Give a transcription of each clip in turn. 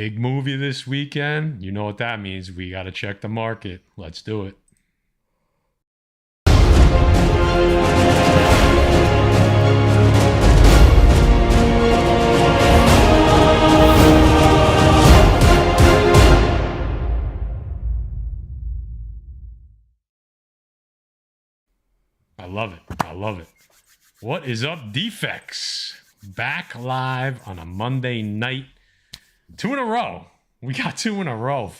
Big movie this weekend. You know what that means. We got to check the market. Let's do it. I love it. I love it. What is up, Defects? Back live on a Monday night. 2 in a row. We got 2 in a row.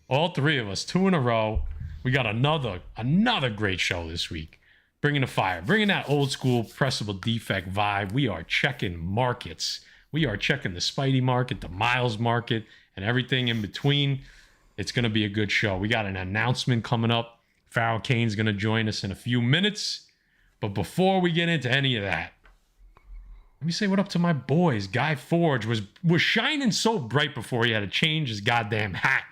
All 3 of us, 2 in a row. We got another great show this week. Bringing the fire. Bringing that old school pressable defect vibe. We are checking markets. We are checking the Spidey market, the Miles market, and everything in between. It's going to be a good show. We got an announcement coming up. Faro Kane's going to join us in a few minutes. But before we get into any of that, let me say what up to my boys. Guy Forge was shining so bright before he had to change his goddamn hat.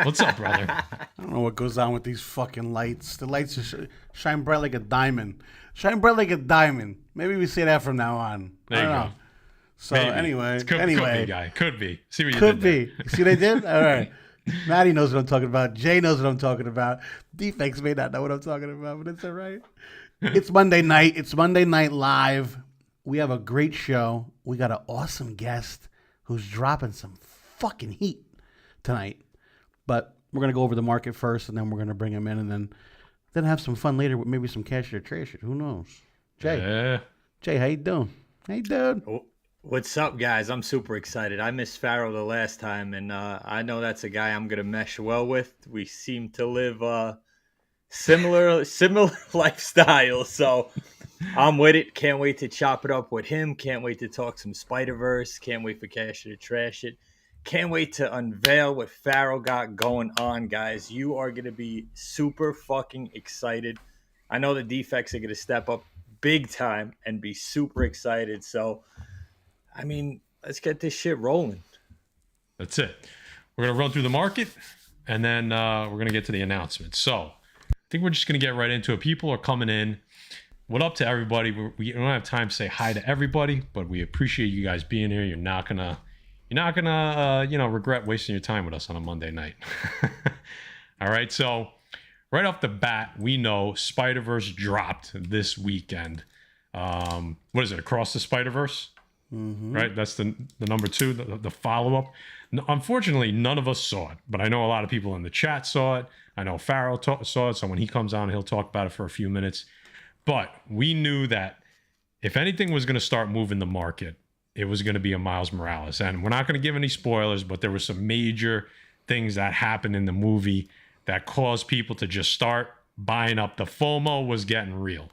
What's up, brother? I don't know what goes on with these fucking lights. The lights just shine bright like a diamond. Shine bright like a diamond. Maybe we say that from now on. There you go. So Maybe. anyway. Could be, guy. Could be. See what you could did be. See what I did? All right. Maddie knows what I'm talking about. Jay knows what I'm talking about. Defects may not know what I'm talking about, but it's all right. It's Monday night. It's Monday Night Live. We have a great show. We got an awesome guest who's dropping some fucking heat tonight. But we're going to go over the market first, and then we're going to bring him in, and then have some fun later with maybe some cash it or trash it. Who knows? Jay. Yeah. Jay, how you doing? Hey, dude. What's up, guys? I'm super excited. I missed Pharaoh the last time, and I know that's a guy I'm going to mesh well with. We seem to live similar lifestyle, so I'm with it. Can't wait to chop it up with him. Can't wait to talk some Spider-Verse. Can't wait for cash it or trash it. Can't wait to unveil what Pharaoh got going on, guys. You are going to be super fucking excited. I know the Defects are going to step up big time and be super excited. So, I mean, let's get this shit rolling. That's it. We're going to run through the market, and then we're going to get to the announcement. So, I think we're just going to get right into it. People are coming in. What up to everybody? We don't have time to say hi to everybody, but we appreciate you guys being here. You're not gonna regret wasting your time with us on a Monday night. All right, so right off the bat, we know Spider-Verse dropped this weekend. What is it? Across the Spider-Verse? Mm-hmm. Right? That's the number 2, the follow-up. Unfortunately, none of us saw it, but I know a lot of people in the chat saw it. I know Pharaoh saw it, so when he comes on, he'll talk about it for a few minutes. But we knew that if anything was going to start moving the market, it was going to be a Miles Morales. And we're not going to give any spoilers, but there were some major things that happened in the movie that caused people to just start buying up. The FOMO was getting real.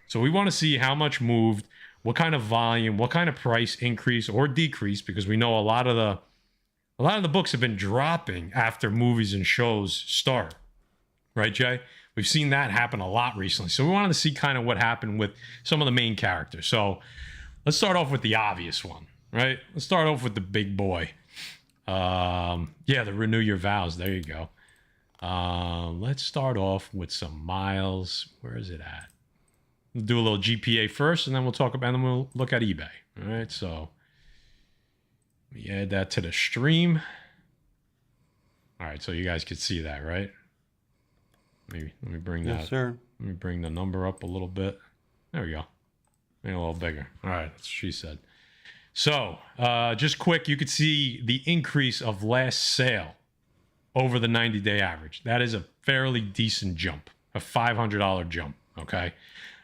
So we want to see how much moved, what kind of volume, what kind of price increase or decrease, because we know a lot of the books have been dropping after movies and shows start. Right, Jay? We've seen that happen a lot recently. So we wanted to see kind of what happened with some of the main characters. So let's start off with the obvious one, right? Let's start off with the big boy. The Renew Your Vows. There you go. Let's start off with some Miles. Where is it at? We'll do a little GPA first, and then we'll talk about, and then we'll look at eBay. All right, so let me add that to the stream. All right, so you guys can see that, right? Let me bring that. Yes, sir. Let me bring the number up a little bit. There we go. Maybe a little bigger. All right, that's what she said. So, just quick, you could see the increase of last sale over the 90-day average. That is a fairly decent jump, a $500 jump, okay?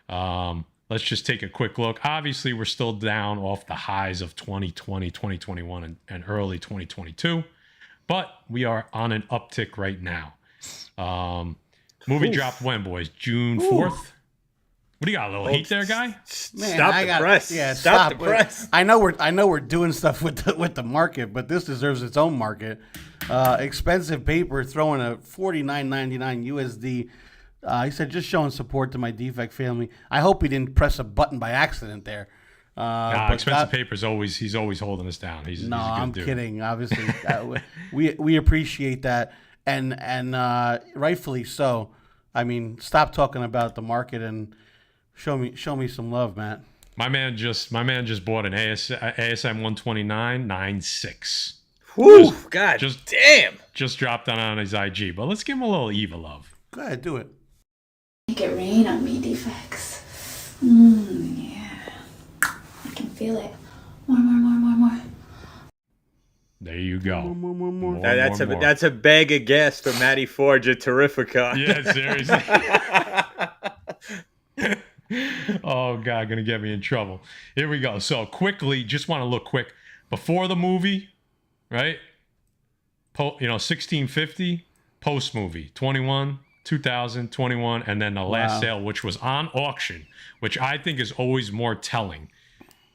Let's just take a quick look. Obviously, we're still down off the highs of 2020, 2021, and early 2022, but we are on an uptick right now. Movie dropped when, boys? June 4th? What do you got, a little heat there, guy? Man, Stop the press. Yeah, stop the press. I know we're doing stuff with the market, but this deserves its own market. Expensive paper throwing a $49.99 USD. He said, just showing support to my defect family. I hope he didn't press a button by accident there. Expensive paper's he's always holding us down. He's a good I'm dude. kidding. Obviously, we appreciate that, and rightfully so. I mean, stop talking about the market and show me some love, Matt. My man just bought an ASM 129.96. Woo! God damn. Just dropped on his IG. But let's give him a little EVA love. Go ahead, do it. Make it rain on me, Defects. Yeah. I can feel it. More. There you go. More. That's a bag of gas for Matty Forge at Terrifica. Yeah, seriously. Oh, God, gonna get me in trouble. Here we go. So quickly, just want to look quick. Before the movie, right? 1650, post movie, 21, 2000, 21, and then the last sale, which was on auction, which I think is always more telling.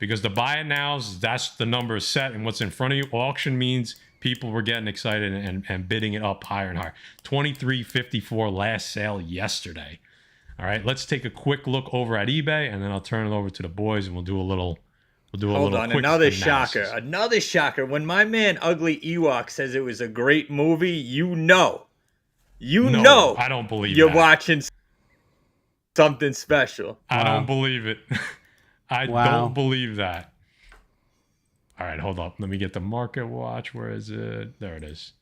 Because the buy it nows, that's the number set, and what's in front of you. Auction means people were getting excited and bidding it up higher and higher. 23.54 last sale yesterday. All right, let's take a quick look over at eBay, and then I'll turn it over to the boys, and we'll do a little. Hold on, another shocker. When my man Ugly Ewok says it was a great movie, you know, I don't believe you're that. watching something special. I don't believe it. I don't believe that. All right, hold up. Let me get the market watch. Where is it? There it is.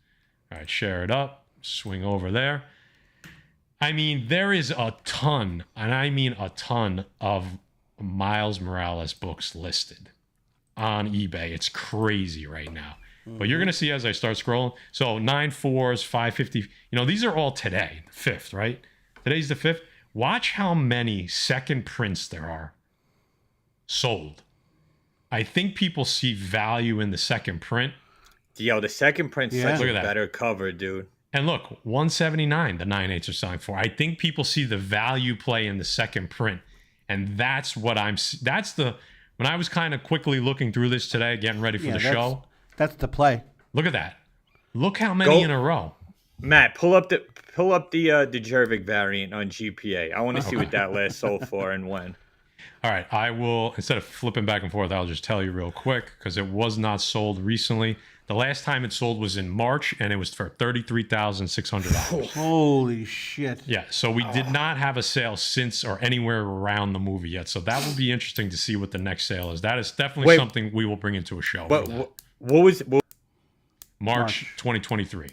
All right, share it up. Swing over there. I mean, there is a ton, and I mean a ton of Miles Morales books listed on eBay. It's crazy right now. But you're going to see as I start scrolling. So 9.4s, 550. These are all today, the 5th, right? Today's the 5th. Watch how many second prints there are sold. I think people see value in the second print. Yo, the second print's such a better cover, dude. And look, 179 the 9/8 are selling for. I think people see the value play in the second print. And that's what when I was kind of quickly looking through this today, getting ready for the show. That's the play. Look at that. Look how many in a row. Matt, pull up the Djervik variant on GPA. I want to see what that last sold for and when. All right, I will, instead of flipping back and forth, I'll just tell you real quick because it was not sold recently. The last time it sold was in March, and it was for $33,600. Holy shit. Yeah, so we did not have a sale since or anywhere around the movie yet. So that will be interesting to see what the next sale is. That is definitely something we will bring into a show. But what was March 2023.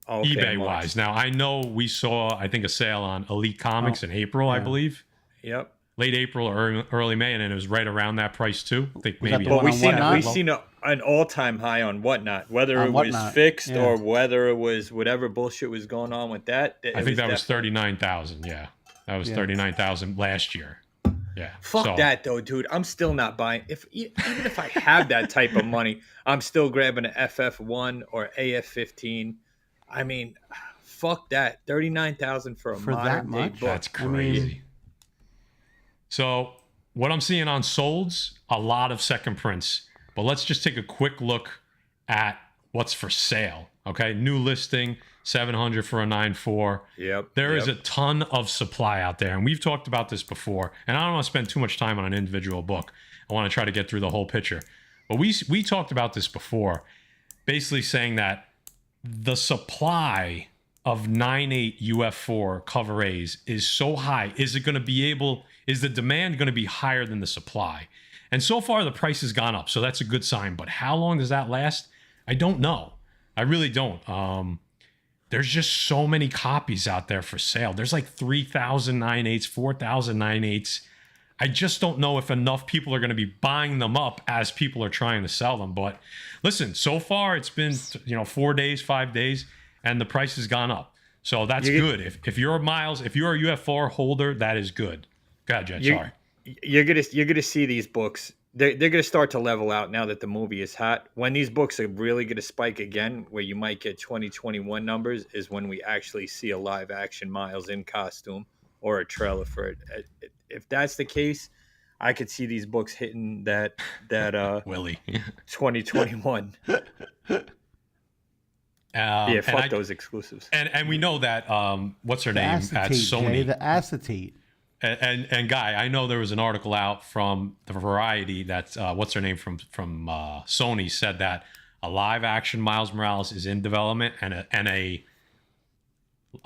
Okay, eBay-wise. Now, I know we saw, I think, a sale on Elite Comics in April, I believe. Yep. Late April or early May, and then it was right around that price too. I think maybe. But we've seen an all-time high on Whatnot, whether it was fixed or whether it was whatever bullshit was going on with that. I think that was 39,000. Yeah, that was 39,000 last year. Yeah. Fuck that though, dude. I'm still not buying. Even if I have that type of money, I'm still grabbing an FF1 or AF15. I mean, fuck that. 39,000 for a modern day book. That's crazy. So what I'm seeing on solds, a lot of second prints. But let's just take a quick look at what's for sale. Okay, new listing, 700 for a 9.4. Yep. There is a ton of supply out there, and we've talked about this before. And I don't want to spend too much time on an individual book. I want to try to get through the whole picture. But we talked about this before, basically saying that the supply of 9.8 UF4 cover A's is so high. Is the demand going to be higher than the supply? And so far, the price has gone up, so that's a good sign. But how long does that last? I don't know. I really don't. There's just so many copies out there for sale. There's like 3,000 9.8s, 4,000 9.8s. I just don't know if enough people are going to be buying them up as people are trying to sell them. But listen, so far it's been 4 days, 5 days, and the price has gone up. So that's good. If you're a UF4 holder, that is good. Go ahead, Jen. Sorry. You're gonna see these books. They're gonna start to level out now that the movie is hot. When these books are really gonna spike again, where you might get 2021 numbers, is when we actually see a live action Miles in costume or a trailer for it. If that's the case, I could see these books hitting that Willie 2021. Fuck those exclusives. And we know that what's her name at Sony? Jay, the acetate. And Guy, I know there was an article out from the Variety that what's her name from Sony said that a live action Miles Morales is in development and a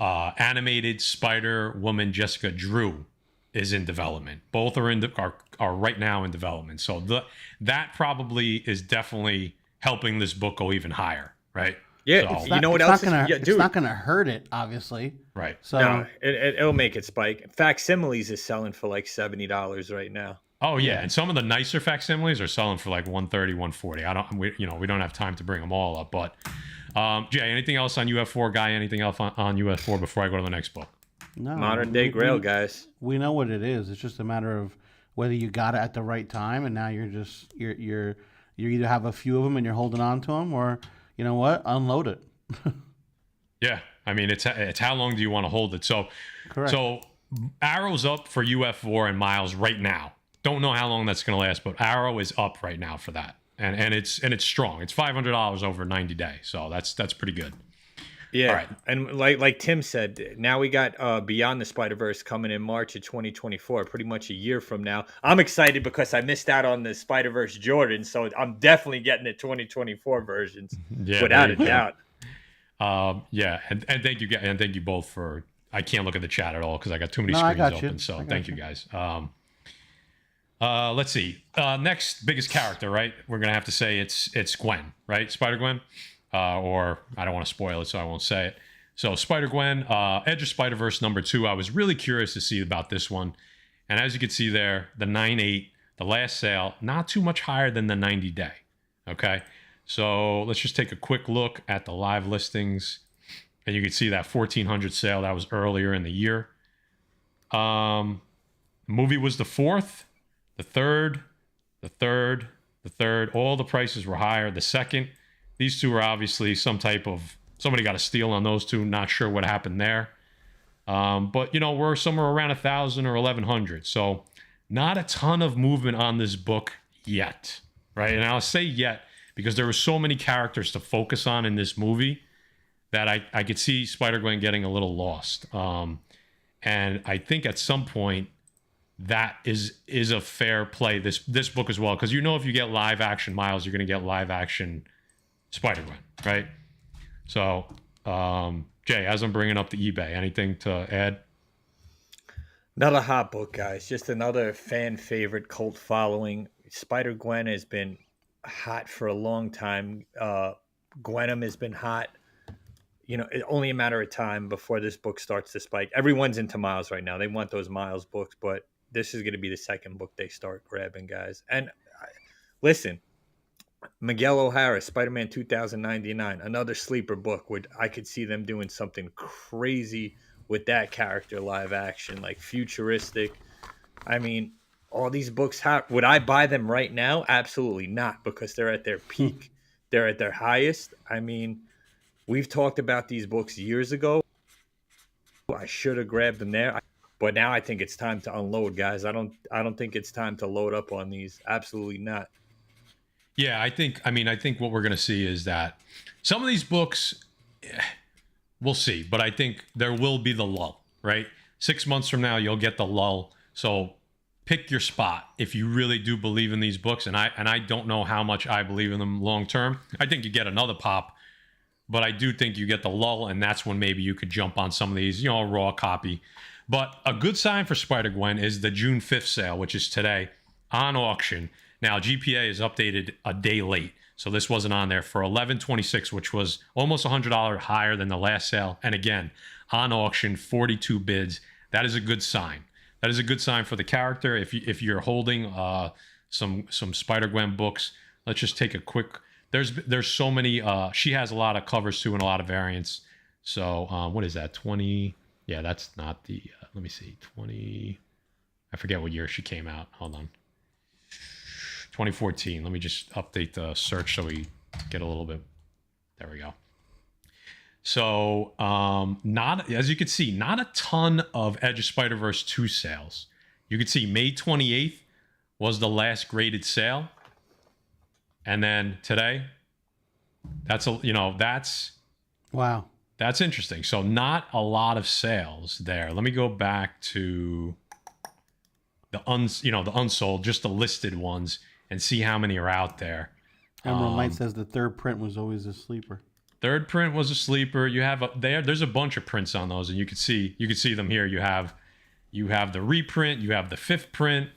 animated Spider-Woman Jessica Drew is in development. Both are right now in development. So that probably is definitely helping this book go even higher, right? Yeah, So, you know what else? It's not gonna hurt it, obviously. right. So No, it'll make it spike. Facsimiles is selling for like $70 right now. Oh yeah, and some of the nicer facsimiles are selling for like 130, 140. We don't have time to bring them all up, but Jay, anything else on UF4 guy? Anything else on UF4 before I go to the next book? no, Modern day Grail, guys. We know what it is. It's just a matter of whether you got it at the right time, and now you're you either have a few of them and you're holding on to them, or you know what, unload it. Yeah, I mean it's how long do you want to hold it? So, Correct. So Arrow's up for UF4 and Miles right now. Don't know how long that's going to last, but Arrow is up right now for that, and it's strong. It's $500 over 90 days, so that's pretty good. Yeah, all right. And like Tim said, now we got Beyond the Spider-Verse coming in March of 2024, pretty much a year from now. I'm excited because I missed out on the Spider-Verse Jordan, so I'm definitely getting the 2024 versions, without a doubt. Yeah, and thank you guys, and thank you both for. I can't look at the chat at all because I got too many screens open. So thank you guys. Let's see. Next biggest character, right? We're gonna have to say it's Gwen, right? Spider-Gwen. Or I don't want to spoil it, so I won't say it. So Spider-Gwen, Edge of Spider-Verse #2. I was really curious to see about this one. And as you can see there, the 9.8, the last sale, not too much higher than the 90-day. Okay? So let's just take a quick look at the live listings. And you can see that 1,400 sale. That was earlier in the year. Movie was the 4th, the 3rd, the 3rd, the 3rd. All the prices were higher. The 2nd. These two are obviously somebody got a steal on those two. Not sure what happened there. But, we're somewhere around 1,000 or 1,100. So not a ton of movement on this book yet, right? And I'll say yet because there were so many characters to focus on in this movie that I could see Spider-Gwen getting a little lost. And I think at some point that is a fair play, this book as well. Because if you get live action Miles, you're going to get live action Spider-Gwen, right? So, Jay, as I'm bringing up the eBay, anything to add? Not a hot book, guys. Just another fan favorite, cult following. Spider-Gwen has been hot for a long time. Gwenum has been hot. It's only a matter of time before this book starts to spike. Everyone's into Miles right now. They want those Miles books, but this is going to be the second book they start grabbing, guys. And listen, Miguel O'Hara, Spider-Man 2099, another sleeper book. I could see them doing something crazy with that character live action, like futuristic. I mean, all these books would I buy them right now? Absolutely not, because they're at their peak. They're at their highest. I mean, we've talked about these books years ago. I should have grabbed them there. But now I think it's time to unload, guys. I don't think it's time to load up on these. Absolutely not. Yeah, I think what we're going to see is that some of these books, we'll see, but I think there will be the lull, right? 6 months from now, you'll get the lull. So pick your spot if you really do believe in these books. And I don't know how much I believe in them long term. I think you get another pop, but I do think you get the lull, and that's when maybe you could jump on some of these, a raw copy. But a good sign for Spider-Gwen is the June 5th sale, which is today, on auction. Now, GPA is updated a day late, so this wasn't on there, for $11.26, which was almost $100 higher than the last sale. And again, on auction, 42 bids. That is a good sign. That is a good sign for the character. If you're holding some Spider-Gwen books, let's just take a quick. There's so many. She has a lot of covers too and a lot of variants. So what is that? 20? Yeah, that's not the. Let me see. 20. I forget what year she came out. Hold on. 2014. Let me just update the search so we get a little bit. There we go. So, not, as you can see, not a ton of Edge of Spider-Verse 2 sales. You can see May 28th was the last graded sale. And then today, that's wow. That's interesting. So not a lot of sales there. Let me go back to the unsold, just the listed ones, and see how many are out there. Emerald Knight says the third print was always a sleeper. Third print was a sleeper. You have there's a bunch of prints on those, and you can see them here. You have the reprint. You have the 5th print.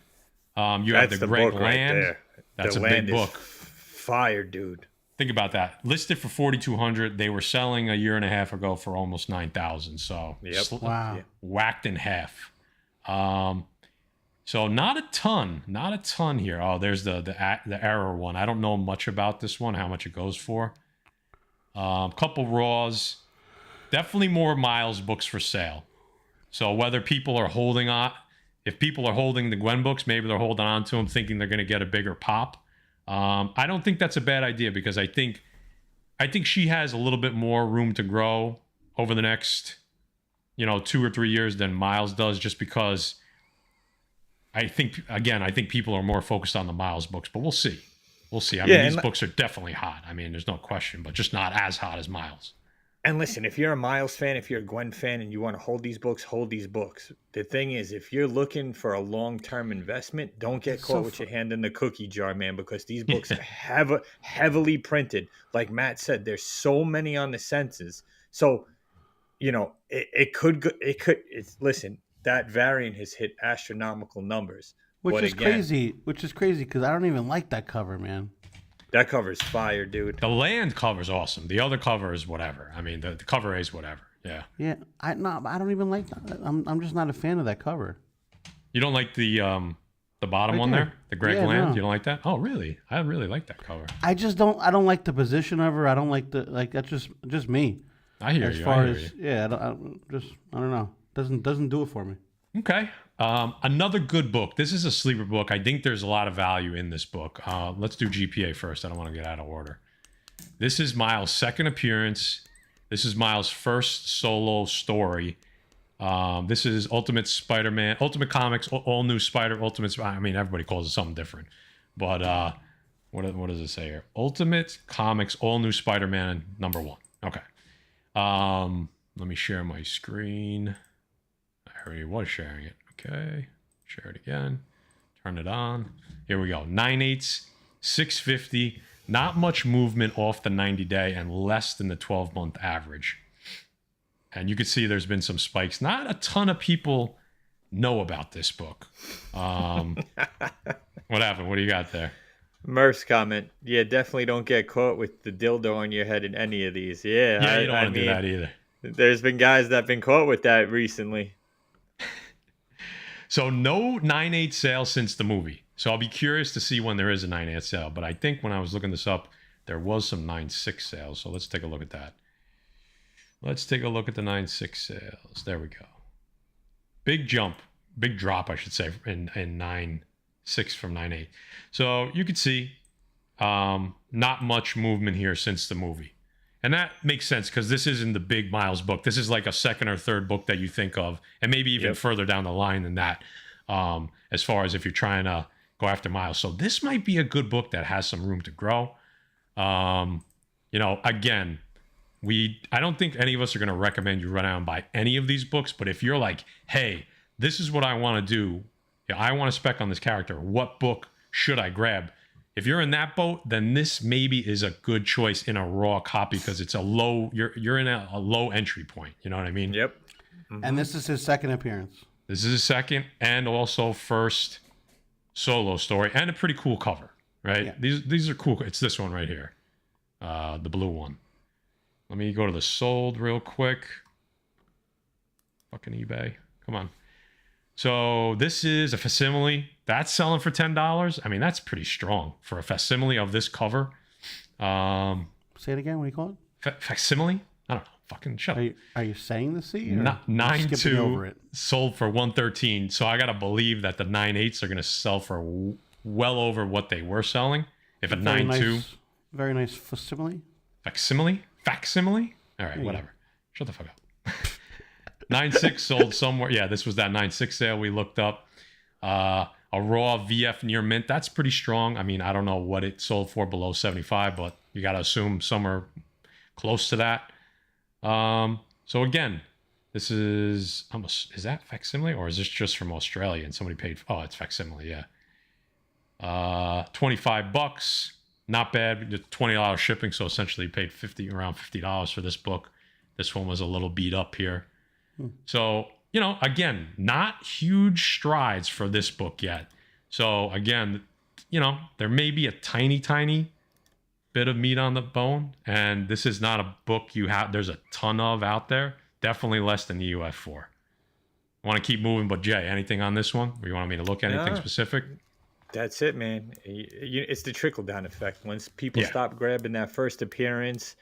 You have the Greg Land. Right there. That's the a Land big book. Fire, dude. think about that. Listed for 4,200. They were selling a year and a half ago for almost 9,000. So Wow. whacked in half. So not a ton here. Oh, there's the error one. I don't know much about this one, how much it goes for. Couple raws. Definitely more Miles books for sale. So whether people are holding on, if people are holding the Gwen books, maybe they're holding on to them thinking they're going to get a bigger pop. I don't think that's a bad idea because I think she has a little bit more room to grow over the next, 2 or 3 years than Miles does, just because I think people are more focused on the Miles books, but we'll see. I mean, these books are definitely hot. I mean, there's no question, but just not as hot as Miles. And listen, if you're a Miles fan, if you're a Gwen fan, and you want to hold these books, hold these books. The thing is, if you're looking for a long-term investment, don't get caught with your hand in the cookie jar, man, because these books are heavily printed. Like Matt said, there's so many on the senses. So, listen, that variant has hit astronomical numbers. Which is crazy because I don't even like that cover, man. That cover is fire, dude. The land cover is awesome. The other cover is whatever. I mean, the cover A is whatever. Yeah. Yeah. I don't even like that. I'm just not a fan of that cover. You don't like the bottom one there, the Greg Land. No. You don't like that? Oh, really? I really like that cover. I just don't. I don't like the position of her. I don't like that's just me. I hear you. I don't know. Doesn't do it for me. Okay. Another good book. This is a sleeper book. I think there's a lot of value in this book. Let's do GPA first. I don't want to get out of order. This is Miles' second appearance. This is Miles' first solo story. This is Ultimate Spider-Man, Ultimate Comics, all new Ultimate. I mean, everybody calls it something different. But what does it say here? Ultimate Comics, all new Spider-Man #1. Okay. Let me share my screen. I already was sharing it. Okay, share it again. Turn it on. Here we go. 9/8, 650. Not much movement off the 90-day and less than the 12-month average. And you can see there's been some spikes. Not a ton of people know about this book. What happened? What do you got there? Murph's comment. Yeah, definitely don't get caught with the dildo on your head in any of these. Yeah, you don't want to do that either. There's been guys that have been caught with that recently. So no 9/8 sale since the movie. So I'll be curious to see when there is a 9/8 sale. But I think when I was looking this up, there was some 9/6 sales. So let's take a look at that. Let's take a look at the 9/6 sales. There we go. Big drop, I should say, in 9/6 from 9/8. So you can see not much movement here since the movie. And that makes sense because this isn't the big Miles book. This is like a second or third book that you think of, and maybe even further down the line than that, as far as if you're trying to go after Miles. So this might be a good book that has some room to grow. Again, I don't think any of us are going to recommend you run out and buy any of these books, but if you're like, hey, this is what I want to do. I want to spec on this character. What book should I grab? If you're in that boat, then this maybe is a good choice in a raw copy because it's a low. You're in a low entry point. You know what I mean? Yep. Mm-hmm. And this is his second appearance. This is his second and also first solo story, and a pretty cool cover, right? Yeah. These are cool. It's this one right here, the blue one. Let me go to the sold real quick. Fucking eBay, come on. So this is a facsimile. That's selling for $10. I mean, that's pretty strong for a facsimile of this cover. Say it again. What do you call it? Facsimile? I don't know. Fucking shut up. Are you saying the C? 9/2 sold for $113. So I gotta believe that the 9/8s are gonna sell for well over what they were selling. If a 9/2, very nice facsimile. Facsimile. All right, whatever. Shut the fuck up. 9/6 sold somewhere. Yeah, this was that 9/6 sale we looked up. A raw VF near mint. That's pretty strong. I mean, I don't know what it sold for below 75, but you got to assume somewhere close to that. So again, this is almost, is that facsimile or is this just from Australia and somebody paid? Oh, it's facsimile. Yeah. $25. Not bad. $20 shipping. So essentially you paid around $50 for this book. This one was a little beat up here. So, again, not huge strides for this book yet. So again, there may be a tiny bit of meat on the bone, and this is not a book there's a ton of out there. Definitely less than the UF4. I want to keep moving, but Jay, anything on this one? Or you want me to look at anything specific? That's it, man. It's the trickle-down effect. Once people stop grabbing that first appearance,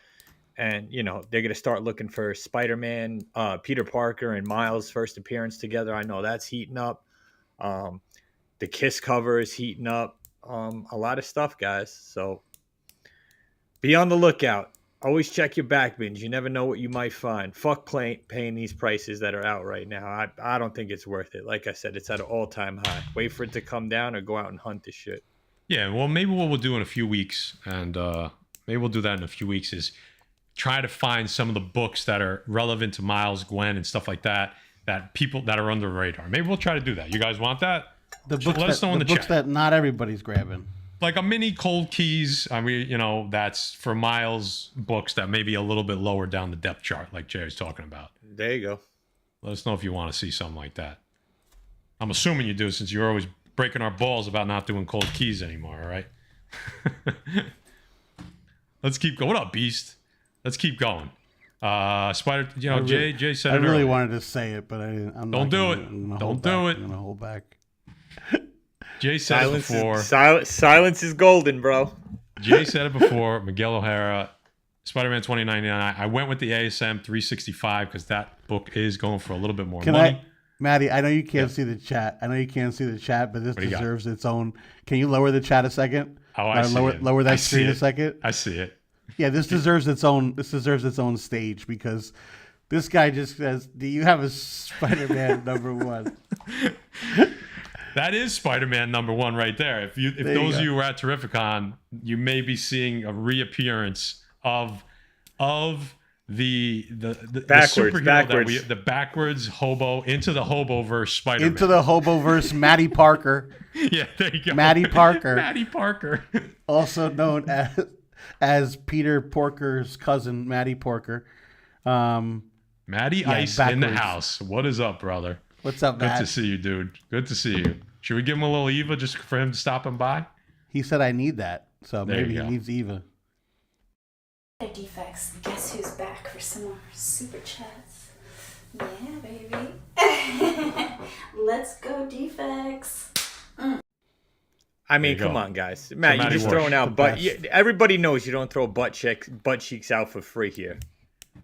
and, you know, they're going to start looking for Spider-Man, Peter Parker, and Miles' first appearance together. I know that's heating up. The Kiss cover is heating up. A lot of stuff, guys. So be on the lookout. Always check your back bins. You never know what you might find. Fuck paying these prices that are out right now. I don't think it's worth it. Like I said, it's at an all-time high. Wait for it to come down or go out and hunt this shit. Yeah, well, maybe what we'll do in a few weeks, and maybe we'll do that in a few weeks, is try to find some of the books that are relevant to Miles, Gwen, and stuff like that, that people that are under the radar. Maybe we'll try to do that. You guys want that? The books, let us know in the books chat. that not everybody's grabbing. Like a mini Cold Keys. I mean, you know, that's for Miles books that may be a little bit lower down the depth chart, like Jerry's talking about. There you go. Let us know if you want to see something like that. I'm assuming you do, since you're always breaking our balls about not doing Cold Keys anymore, all right? Let's keep going. What up, Beast? Let's keep going. Spider, you know, Jay said I it really earlier. wanted to say it, but I'm Don't not do gonna, it. I'm gonna Don't hold do back. it. I'm gonna hold back. Jay said it before. Silence is golden, bro. Jay said it before. Miguel O'Hara, Spider-Man 2099. I went with the ASM 365 because that book is going for a little bit more money. Maddie, I know you can't see the chat. I know you can't see the chat, but this deserves its own. Can you lower the chat a second? Oh, I see it. Lower that screen a second. I see it. Yeah, this deserves its own. This deserves its own stage because this guy just says, "Do you have a Spider-Man #1?" That is Spider-Man #1 right there. If those of you who were at Terrificon, you may be seeing a reappearance of the superhero the backwards hobo into the Hoboverse Spider-Man. Into the Hoboverse, Maddie Parker. Yeah, there you go. Maddie Parker. Maddie Parker. Also known as Peter Porker's cousin, Maddie Porker. Maddie Ice backwards. in the house. What is up, brother? What's up, Matt? Good to see you, dude. Good to see you. Should we give him a little EVA just for him to stop him by? He said I need that, so There maybe you he go. needs EVA. Defects. Guess who's back for some more super chats? Yeah, baby. Let's go, Defects. I mean, There you come go. on, guys. Matt, you're Matty just Walsh, throwing the out best. everybody knows you don't throw butt cheeks out for free here.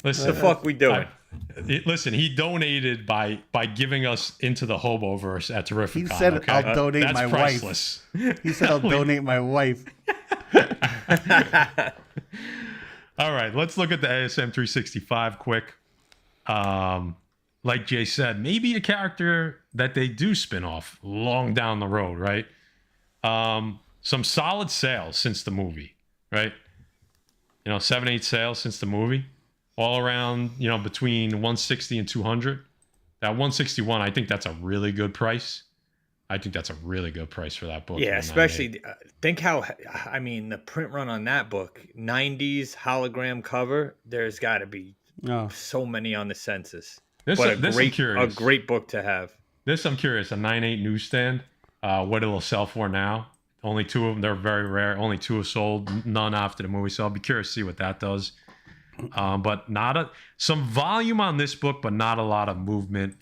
Listen, What the fuck we doing? Listen, he donated by giving us into the Hoboverse at Terrificon. He said, okay? "I'll donate That's my priceless. wife." He said, "I'll donate my wife." All right, let's look at the ASM 365 quick. Like Jay said, maybe a character that they do spin off long down the road, right? Some solid sales since the movie, right? 7-8 sales since the movie, all around, between 160 and 200. That 161, I think that's a really good price. I think that's a really good price for that book. Yeah, especially think how, the print run on that book, 90s hologram cover, there's got to be so many on the census. A great book to have. This I'm curious, a 9.8 newsstand, what it'll sell for now. Only 2 of them, they're very rare. Only 2 have sold, none after the movie. So I'll be curious to see what that does. But some volume on this book, but not a lot of movement.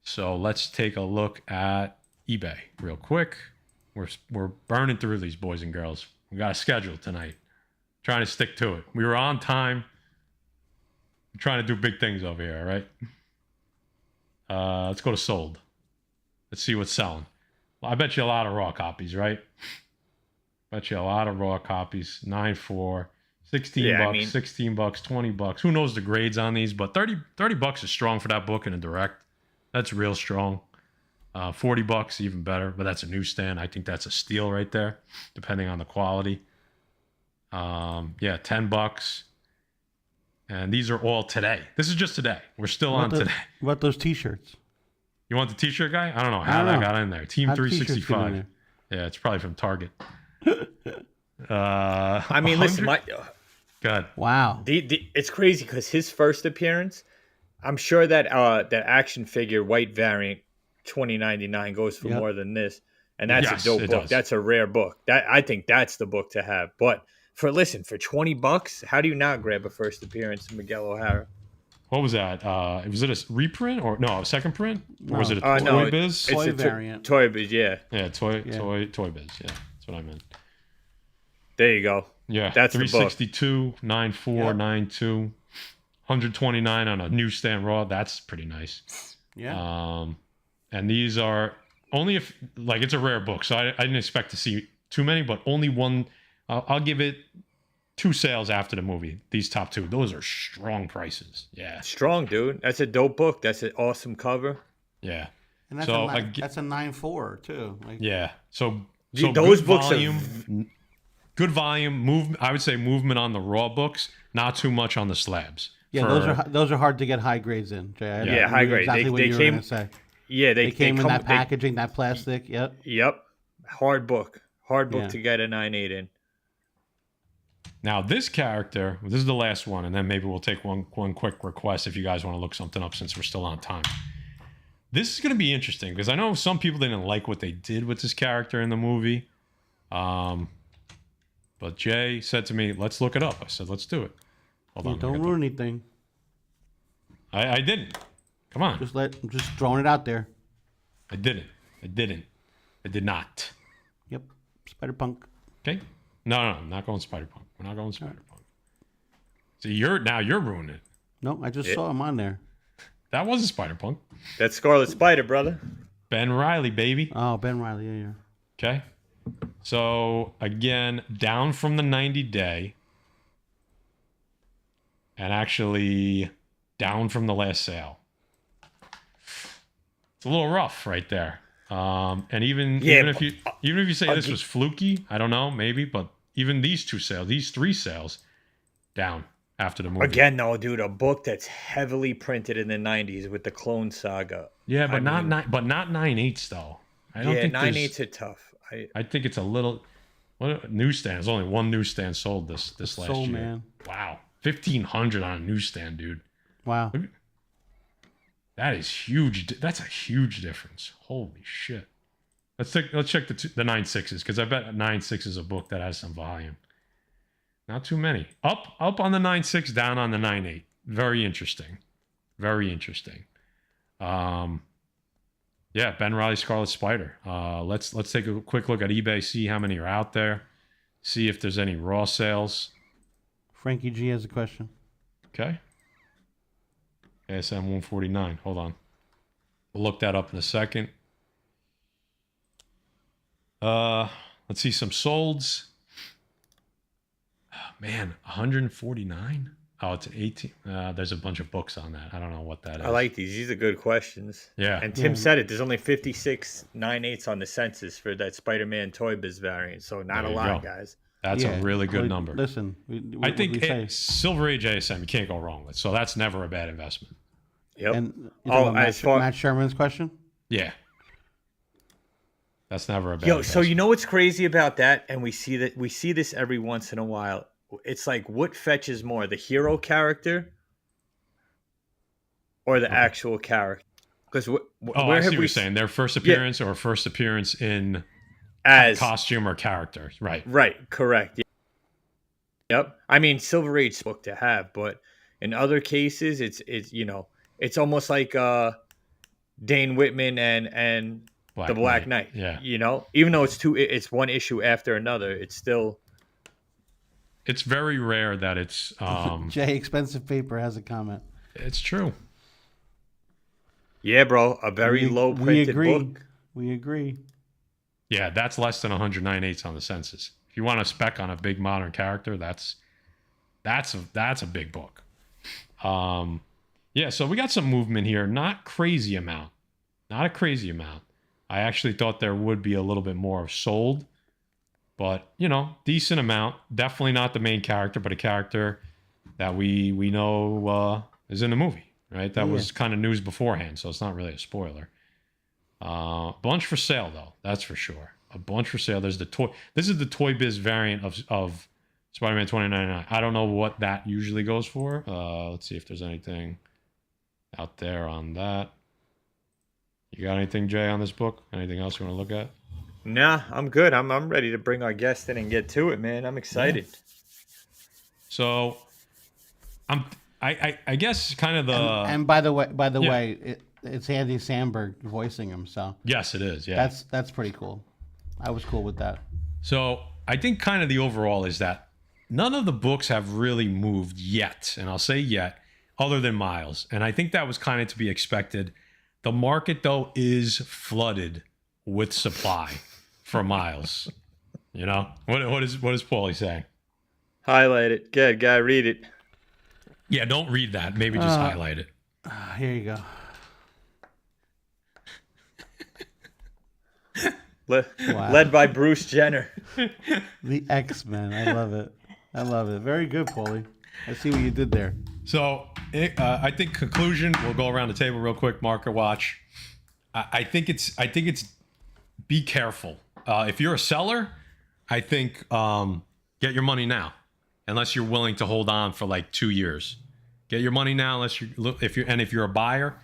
So let's take a look at eBay real quick. We're burning through these, boys and girls. We got a schedule tonight. Trying to stick to it. We were on time. We're trying to do big things over here, all right? Let's go to sold. Let's see what's selling. Well, I bet you a lot of raw copies, right? Bet you a lot of raw copies. 9.4, 16 bucks, $16, $20. Who knows the grades on these? But 30 bucks is strong for that book in a direct. That's real strong. $40 even better, but that's a newsstand. I think that's a steal right there, depending on the quality. $10. And these are all today. This is just today. We're still on today. What about those T-shirts? You want the T-shirt guy? I don't know how that got in there. Team How'd t-shirts 365. get in Yeah, it's probably from Target. Listen, Go ahead. Wow. It's crazy because his first appearance, I'm sure that that action figure white variant 2099 goes for more than this. And that's Yes, a dope it book. does. That's a rare book. I think that's the book to have. But for $20, how do you not grab a first appearance of Miguel O'Hara? What was that? Was it a reprint or no, a second print? Or was No, it a No, Toy Biz? Toy it's a variant. Toy Biz, yeah. Yeah, Toy Yeah. Biz. Yeah, that's what I meant. There you go. Yeah, That's the book. 362, 94, Yep. 92, 129 on a newsstand raw. That's pretty nice. Yeah. And these are only if like it's a rare book, so I didn't expect to see too many, but only one. I'll give it 2 sales after the movie. These top 2, those are strong prices. Yeah, Strong, dude. That's a dope book. That's an awesome cover. yeah. And that's So, that's a 9.4 too. Like, Yeah. So Those good books volume, good volume. Movement. I would say movement on the raw books, not too much on the slabs. Yeah, those are hard to get high grades in. Jay. I Yeah, knew high grade. Exactly what They you were came- gonna say. Yeah, They came in come- that packaging, that plastic. Yep. Yep. Hard book. Hard book Yeah. to get a 9.8 in. Now this character, this is the last one, and then maybe we'll take one quick request if you guys want to look something up since we're still on time. This is going to be interesting because I know some people didn't like what they did with this character in the movie. But Jay said to me, let's look it up. I said, let's do it. Hold on. Don't ruin anything. I didn't. Come on. Just throwing it out there. I didn't. I did not. Yep. Spider-Punk. Okay? No, I'm not going Spider-Punk. We're not going Spider-Punk. See, you're ruining it. No, I just saw him on there. That wasn't Spider-Punk. That's Scarlet Spider, brother. Ben Reilly, baby. Oh, Ben Reilly. Yeah. Okay? So, again, down from the 90-day. And actually down from the last sale. It's a little rough right there. And even if you say this was fluky, I don't know, maybe, but even these 2 sales, these 3 sales, down after the movie. Again, though, dude, a book that's heavily printed in the 90s with the Clone Saga. Yeah, but not 9/8s though. I don't think 9/8s are tough. I think it's a little. What newsstand? There's only one newsstand sold this last Soul year. Man. Wow, 1,500 on a newsstand, dude. Wow. That is huge. That's a huge difference. Holy shit. Let's check the 9.6s because I bet 9.6 is a book that has some volume. Not too many. Up on the 9.6, down on the 9.8. Very interesting. Very interesting. Yeah, Ben Reilly, Scarlet Spider. Let's take a quick look at eBay, see how many are out there, see if there's any raw sales. Frankie G has a question. Okay. ASM 149. Hold on. We'll look that up in a second. Let's see some solds. Oh, man, 149? Oh, it's an 18. There's a bunch of books on that. I don't know what that is. I like these. These are good questions. Yeah. And Tim said it. There's only 56 9.8s on the census for that Spider-Man Toy Biz variant. So not There a you lot, go. guys. That's a really good number. Listen, I think we say. Silver Age ASM you can't go wrong with. So that's never a bad investment. Yep. And as far Matt Sherman's question. Yeah. That's never a bad so investment. you know what's crazy about that? And we see this every once in a while. It's like, what fetches more, the hero character or the actual character? Because I see what you're saying. Their first appearance or first appearance in as costume or character. Right. Right, correct. Yep. I mean, Silver Age book to have, but in other cases, it's almost like Dane Whitman and the Black Knight. Yeah. Even though it's one issue after another, it's still. It's very rare that it's. Jay Expensive Paper has a comment. It's true. Yeah, bro, a very low printed book. We agree. Yeah, that's less than 109.8 on the census. If you want a spec on a big modern character, that's a big book. Yeah, so we got some movement here. Not crazy amount. Not a crazy amount. I actually thought there would be a little bit more sold, but decent amount. Definitely not the main character, but a character that we know is in the movie, right? That was kind of news beforehand, so it's not really a spoiler. Bunch for sale though, that's for sure. A bunch for sale. There's the toy. This is the Toy Biz variant of Spider-Man 2099. I don't know what that usually goes for. Let's see if there's anything out there on that. You got anything, Jay, on this book? Anything else you want to look at? Nah, I'm good. I'm ready to bring our guest in and get to it, man. I'm excited. So I'm I guess kind of the And by the Yeah. way, it's Andy Samberg voicing him, so yes, it is. Yeah. that's pretty cool. I was cool with that. So I think kind of the overall is that none of the books have really moved yet, and I'll say yet, other than Miles. And I think that was kind of to be expected. The market though is flooded with supply for Miles. You know what is Paulie saying? Highlight it. Good guy, read it. Yeah, don't read that. Maybe just highlight it. Here you go. Led by Bruce Jenner. The X-Men. I love it. I love it. Very good, Paulie. I see what you did there. So I think conclusion. We'll go around the table real quick. Market watch. I think it's be careful. If you're a seller, I think get your money now, unless you're willing to hold on for like 2 years. Get your money now, unless if you're a buyer,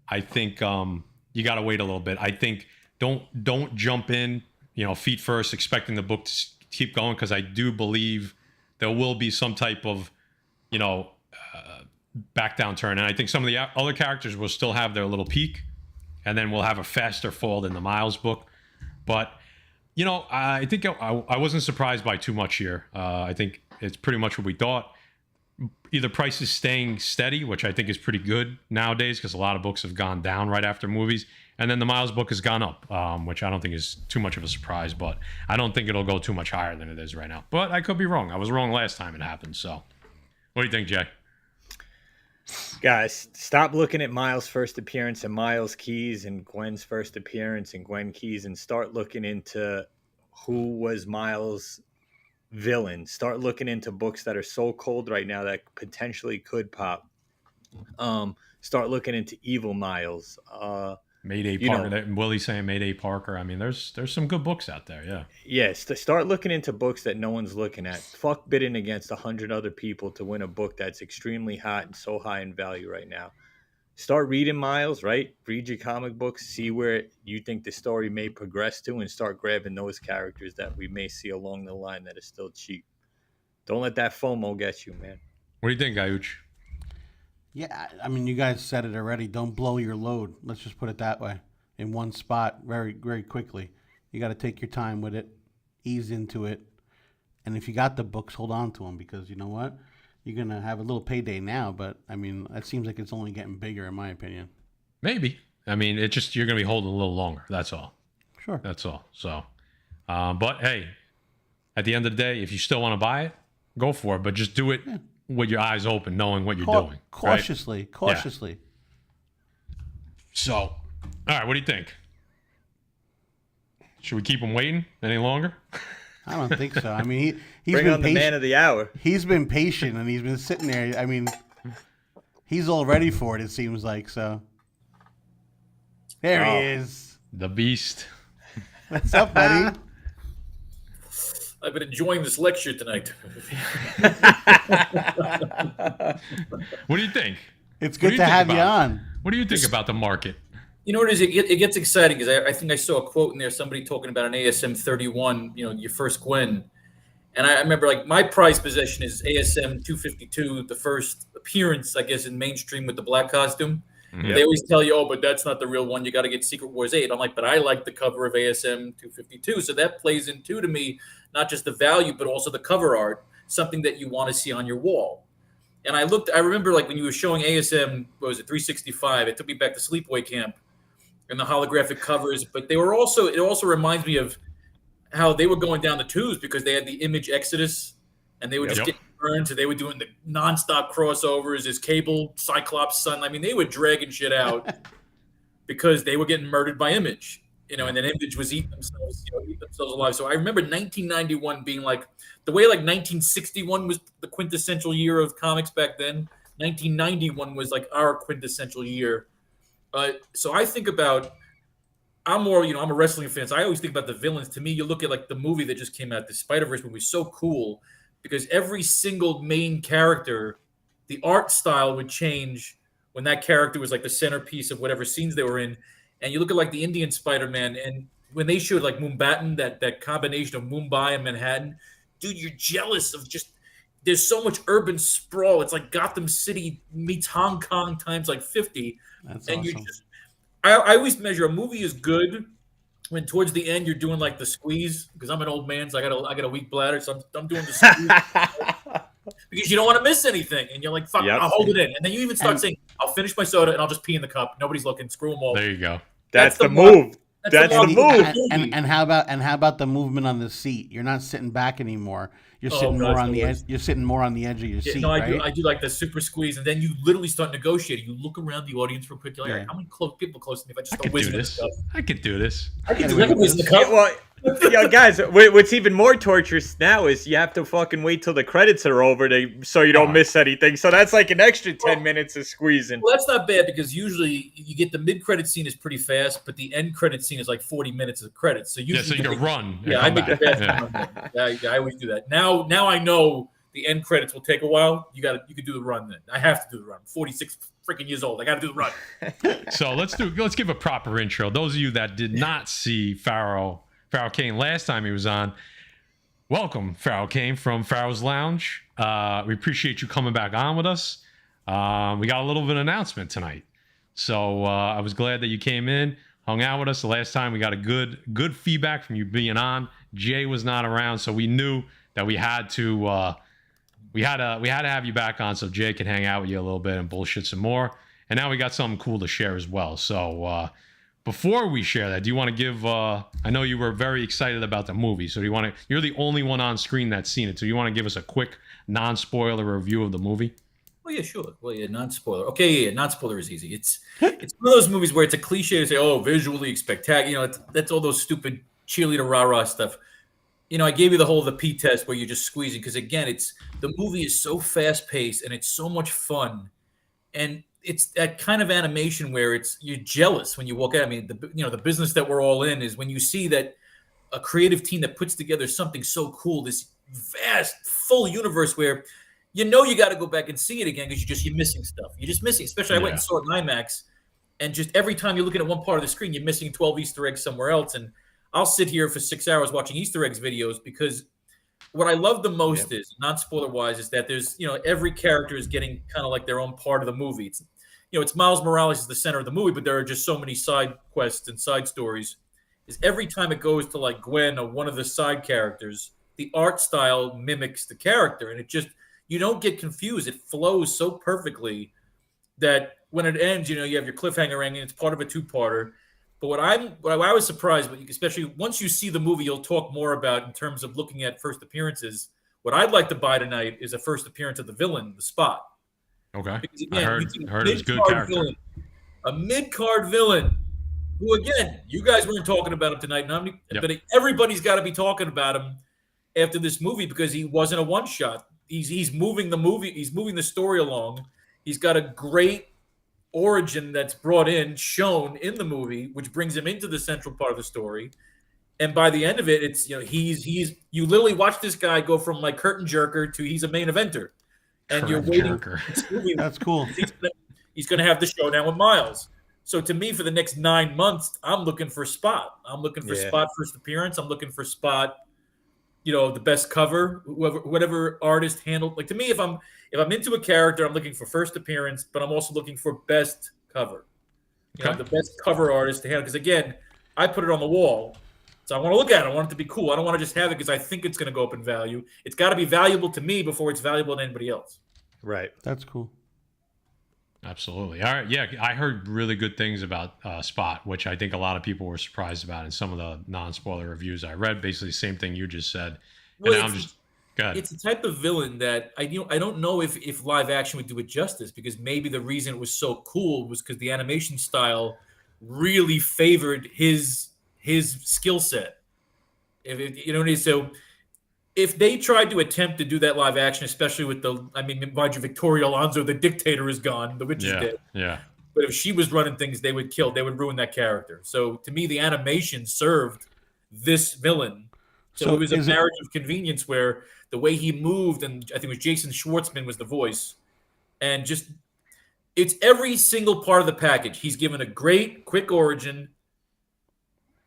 I think you got to wait a little bit. I think don't jump in, feet first, expecting the book to keep going, because I do believe there will be some type of back downturn, and I think some of the other characters will still have their little peak, and then we'll have a faster fall than the Miles book. But I think I wasn't surprised by too much here. I think it's pretty much what we thought. Either price is staying steady, which I think is pretty good nowadays, because a lot of books have gone down right after movies, and then the Miles book has gone up, which I don't think is too much of a surprise, but I don't think it'll go too much higher than it is right now. But I could be wrong. I was wrong last time it happened. So what do you think, Jay? Guys, stop looking at Miles' first appearance and Miles Keys and Gwen's first appearance and Gwen Keys, and start looking into who was Miles' villain. Start looking into books that are so cold right now that potentially could pop. Start looking into Evil Miles. Mayday Parker. Willie's saying Mayday Parker. I mean, there's some good books out there. Yeah. Yes, to start looking into books that no one's looking at. Fuck bidding against 100 other people to win a book that's extremely hot and so high in value right now. Start reading Miles, right? Read your comic books, see where you think the story may progress to, and start grabbing those characters that we may see along the line that are still cheap. Don't let that FOMO get you, man. What do you think, Ayuch? Yeah, I mean, you guys said it already. Don't blow your load. Let's just put it that way. In one spot very, very quickly. You got to take your time with it, ease into it. And if you got the books, hold on to them, because you know what? You're going to have a little payday now, but I mean, it seems like it's only getting bigger in my opinion. Maybe. I mean, it's just you're going to be holding a little longer. That's all. Sure. That's all. So, but hey, at the end of the day, if you still want to buy it, go for it. But just do it with your eyes open, knowing what you're doing. Cautiously. Right? Cautiously. Yeah. So, all right, what do you think? Should we keep him waiting any longer? I don't think so. I mean, he's Bring been on the patient. man of the hour. He's been patient, and he's been sitting there. I mean, he's all ready for it, it seems like. So there he is. The beast. What's up, buddy? I've been enjoying this lecture tonight. What do you think? It's What do good you to think have you about it? on. What do you think about the market? You know what it is? It gets exciting because I think I saw a quote in there, somebody talking about an ASM 31, your first Gwen. And I remember, like, my prized possession is ASM 252, the first appearance, I guess, in mainstream with the black costume. Mm-hmm. They always tell you, oh, but that's not the real one. You got to get Secret Wars 8. I'm like, but I like the cover of ASM 252. So that plays into, to me, not just the value, but also the cover art, something that you want to see on your wall. And I remember, like, when you were showing ASM, what was it, 365, it took me back to Sleepaway Camp and the holographic covers. But it also reminds me of how they were going down the tubes because they had the Image Exodus and they were just getting burned. So they were doing the nonstop crossovers as Cable, Cyclops, Sun. I mean, they were dragging shit out because they were getting murdered by Image, and then Image was eating themselves alive. So I remember 1991 being like the way like 1961 was the quintessential year of comics back then. 1991 was like our quintessential year. So I think about, I'm a wrestling fan, so I always think about the villains. To me, you look at like the movie that just came out, the Spider-Verse movie, so cool because every single main character, the art style would change when that character was like the centerpiece of whatever scenes they were in. And you look at like the Indian Spider-Man, and when they showed like Mumbai, that combination of Mumbai and Manhattan, dude, you're jealous of just. There's so much urban sprawl. It's like Gotham City meets Hong Kong times like 50. That's And awesome. you just, I always measure a movie is good when towards the end you're doing like the squeeze, because I'm an old man, so I got a weak bladder, so I'm doing the squeeze because you don't want to miss anything, and you're like, fuck, Yep. I'll hold it in, and then you even start saying, I'll finish my soda and I'll just pee in the cup. Nobody's looking. Screw them all. There you go. That's the mark- move. That's the mark- move. And how about the movement on the seat? You're not sitting back anymore. You're Oh, sitting God, more on it's the the edge. You're sitting more on the edge of your Yeah, seat, no, right? I do like the super squeeze, and then you literally start negotiating. You look around the audience real quick. You're like, Yeah. all right, how many people close to me if I just I go could whiz do in the this. cup? I could do this. I can Yeah, do whiz in the cup. Yeah, well, guys, what's even more torturous now is you have to fucking wait till the credits are over so you don't miss anything. So that's like an extra 10 minutes of squeezing. Well, that's not bad because usually you get the mid-credit scene is pretty fast, but the end credit scene is like 40 minutes of credits. So Yeah, usually so you can run. and Yeah, I come make the back. fast Yeah. run then. Yeah, I always do that. Now I know the end credits will take a while. You could do the run then. I have to do the run. 46 freaking years old. I got to do the run. So let's give a proper intro. Those of you that did not see Pharaoh Kane last time he was on, welcome, Pharaoh Kane from Pharaoh's Lounge. We appreciate you coming back on with us. We got a little bit of an announcement tonight, so I was glad that you came in, hung out with us. The last time we got a good feedback from you being on. Jay was not around, so we knew that we had to have you back on so Jay could hang out with you a little bit and bullshit some more. And now we got something cool to share as well. So before we share that, do you want to give? I know you were very excited about the movie, so do you want to? You're the only one on screen that's seen it, so you want to give us a quick non-spoiler review of the movie? Well, yeah, sure. Well, yeah, non-spoiler. Okay, yeah, non-spoiler is easy. It's one of those movies where it's a cliche to say, oh, visually spectacular. You know, that's all those stupid cheerleader rah-rah stuff. You know, I gave you the P test where you're just squeezing because, again, the movie is so fast-paced and it's so much fun. And it's that kind of animation where you're jealous when you walk out. I mean, the business that we're all in is when you see that a creative team that puts together something so cool, this vast, full universe where you got to go back and see it again because you're missing stuff. You're just missing. Especially I went and saw it in IMAX, and just every time you're looking at one part of the screen, you're missing 12 Easter eggs somewhere else. And I'll sit here for 6 hours watching Easter eggs videos because what I love the most is, not spoiler wise, is that there's, every character is getting kind of like their own part of the movie. It's Miles Morales is the center of the movie, but there are just so many side quests and side stories. Is every time it goes to like Gwen or one of the side characters, the art style mimics the character, and you don't get confused. It flows so perfectly that when it ends, you have your cliffhanger ending. It's part of a two-parter. But what I was surprised, but especially once you see the movie, you'll talk more about in terms of looking at first appearances. What I'd like to buy tonight is a first appearance of the villain, the Spot. Okay, Because, again, I heard it was a good character. Villain, a mid-card villain who, again, you guys weren't talking about him tonight, but everybody's got to be talking about him after this movie because he wasn't a one-shot. He's moving the movie. He's moving the story along. He's got a great origin that's shown in the movie, which brings him into the central part of the story. And by the end of it, it's you literally watch this guy go from like curtain jerker to he's a main eventer, and you're waiting. That's cool. He's going to have the showdown with Miles. So to me, for the next 9 months, I'm looking for Spot. I'm looking for Spot first appearance. I'm looking for Spot. The best cover, whatever artist handled. Like to me, if I'm into a character, I'm looking for first appearance, but I'm also looking for best cover. The best cover artist to handle. Because again, I put it on the wall, so I want to look at it. I want it to be cool. I don't want to just have it because I think it's going to go up in value. It's got to be valuable to me before it's valuable to anybody else. Right. That's cool. Absolutely. All right. Yeah, I heard really good things about Spot, which I think a lot of people were surprised about in some of the non-spoiler reviews I read. Basically, the same thing you just said. Well, and go ahead. It's a type of villain that I don't know if live action would do it justice, because maybe the reason it was so cool was because the animation style really favored his skill set. So if they tried to attempt to do that live action, especially with mind you, Victoria Alonso, the dictator, is gone. The witch is dead. Yeah. But if she was running things, they would ruin that character. So to me, the animation served this villain. So it was a marriage of convenience where the way he moved, and I think it was Jason Schwartzman was the voice, and just it's every single part of the package. He's given a great, quick origin,